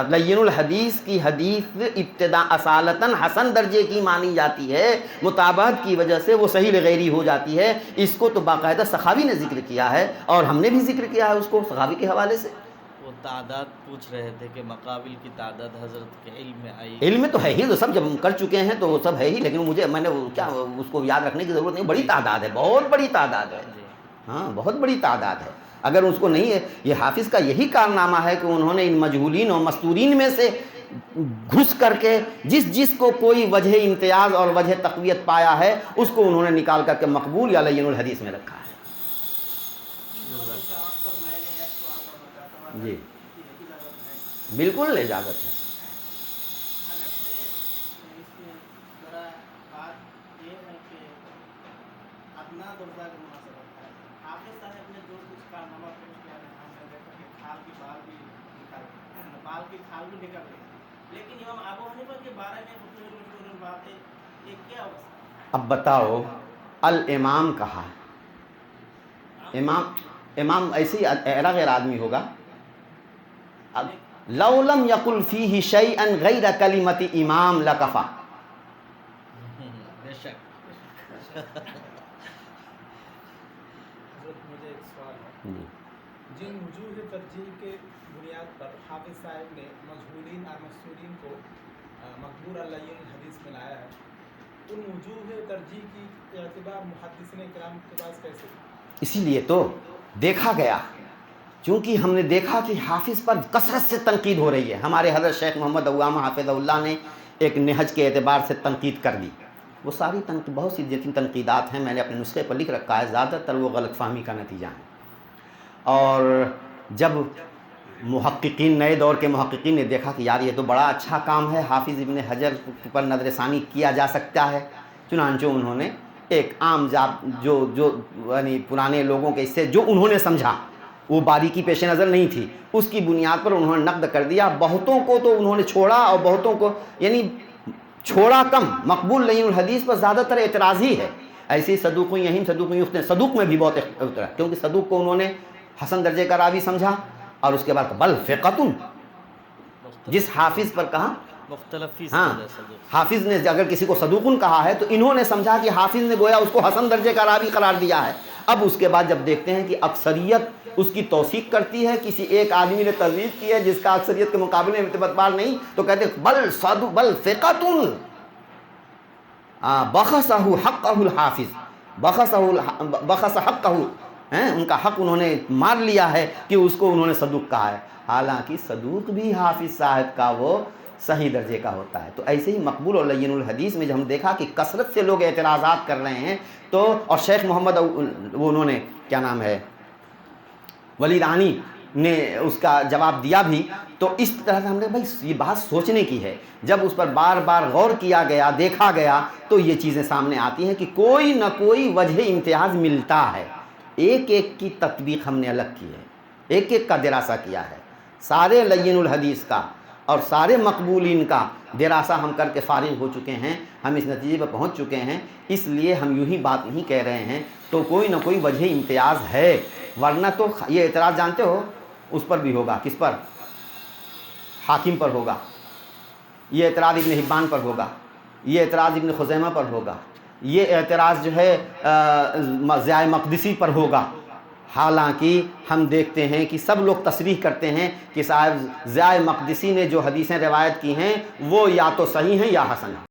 لین الحدیث کی حدیث ابتدا اصالتاً حسن درجے کی مانی جاتی ہے، مطابقت کی وجہ سے وہ صحیح لغیری ہو جاتی ہے۔ اس کو تو باقاعدہ سخاوی نے ذکر کیا ہے اور ہم نے بھی ذکر کیا ہے اس کو سخاوی کے حوالے سے۔ وہ تعداد پوچھ رہے تھے کہ مقابل کی تعداد حضرت کے علم میں آئی؟ علم میں تو ہے ہی، تو سب جب ہم کر چکے ہیں تو وہ سب ہے ہی، لیکن میں نے کیا اس کو یاد رکھنے کی ضرورت نہیں، بڑی تعداد ہے، بہت بڑی تعداد ہے، ہاں بہت بڑی تعداد ہے۔ اگر اس کو نہیں ہے، یہ حافظ کا یہی کارنامہ ہے کہ انہوں نے ان مجہولین اور مستورین میں سے گھس کر کے جس کو کوئی وجہ امتیاز اور وجہ تقویت پایا ہے اس کو انہوں نے نکال کر کے مقبول یا لین الحدیث میں رکھا ہے. جی بالکل اجازت ہے. اب بتاؤ الامام کہا, امام ایسے ہی ایرا غیر آدمی ہوگا. اب لو لم یقل فیہ شیئا غیر کلمۃ امام لکفا. بے شک. مجھے ایک سوال ہے, جن وجوہ ترجیح کے بنیاد پر حافظ صاحب نے مجہولین اور مستورین کو مقبول علیہ الحدیث میں لایا ہے, ان وجوہ ترجیح کی اعتبار محدثین کرام کے پاس کیسے؟ اسی لیے تو دیکھا گیا, چونکہ ہم نے دیکھا کہ حافظ پر کثرت سے تنقید ہو رہی ہے. ہمارے حضرت شیخ محمد عوامہ حافظ اللہ نے ایک نہج کے اعتبار سے تنقید کر دی. وہ ساری بہت سی جتنی تنقیدات ہیں میں نے اپنے نسخے پر لکھ رکھا ہے, زیادہ تر وہ غلط فہمی کا نتیجہ ہیں. اور جب محققین, نئے دور کے محققین نے دیکھا کہ یار یہ تو بڑا اچھا کام ہے, حافظ ابن حجر پر نظر ثانی کیا جا سکتا ہے, چنانچہ انہوں نے ایک عام جو یعنی پرانے لوگوں کے اس سے جو انہوں نے سمجھا, وہ باریکی پیش نظر نہیں تھی, اس کی بنیاد پر انہوں نے نقد کر دیا. بہتوں کو تو انہوں نے چھوڑا اور بہتوں کو یعنی چھوڑا کم. مقبول لین الحدیث پر زیادہ تر اعتراض ہی ہے. ایسے ہی صدوق یہیم, صدوق یختن, صدوق میں بھی بہت اعتراض, کیونکہ صدوق کو انہوں نے حسن درجے کا راوی سمجھا, اور اس کے بعد بل فقۃ, جس حافظ پر کہا مختلف. ہاں, حافظ نے اگر کسی کو صدوقن کہا ہے تو انہوں نے سمجھا کہ حافظ نے گویا اس کو حسن درجے کا راوی قرار دیا ہے. اب اس کے بعد جب دیکھتے ہیں کہ اکثریت اس کی توثیق کرتی ہے, کسی ایک آدمی نے تردید کی ہے جس کا اکثریت کے مقابلے میں اعتبار نہیں, تو کہتے ہیں بل فقۃ بخسہ حقہ الحافظ, بخس حقہ, ان کا حق انہوں نے مار لیا ہے کہ اس کو انہوں نے صدوق کہا ہے, حالانکہ صدوق بھی حافظ صاحب کا وہ صحیح درجے کا ہوتا ہے. تو ایسے ہی مقبول اور لین الحدیث میں جب ہم دیکھا کہ کثرت سے لوگ اعتراضات کر رہے ہیں, تو اور شیخ محمد وہ انہوں نے کیا نام ہے ولی رانی نے اس کا جواب دیا بھی, تو اس طرح سے ہم نے بھائی یہ بات سوچنے کی ہے. جب اس پر بار بار غور کیا گیا, دیکھا گیا, تو یہ چیزیں سامنے آتی ہیں کہ کوئی نہ کوئی وجہ امتیاز ملتا ہے. ایک ایک کی تطبیق ہم نے الگ کی ہے, ایک ایک کا دراسہ کیا ہے. سارے لین الحدیث کا اور سارے مقبولین کا دراسہ ہم کر کے فارغ ہو چکے ہیں, ہم اس نتیجے پر پہنچ چکے ہیں. اس لیے ہم یوں ہی بات نہیں کہہ رہے ہیں, تو کوئی نہ کوئی وجہ امتیاز ہے, ورنہ تو یہ اعتراض جانتے ہو اس پر بھی ہوگا, کس پر, حاکم پر ہوگا, یہ اعتراض ابن حبان پر ہوگا, یہ اعتراض ابن خزیمہ پر ہوگا, یہ اعتراض جو ہے ضیاء مقدسی پر ہوگا. حالانکہ ہم دیکھتے ہیں کہ سب لوگ تصریح کرتے ہیں کہ صاحب ضیاء مقدسی نے جو حدیثیں روایت کی ہیں وہ یا تو صحیح ہیں یا حسن ہیں.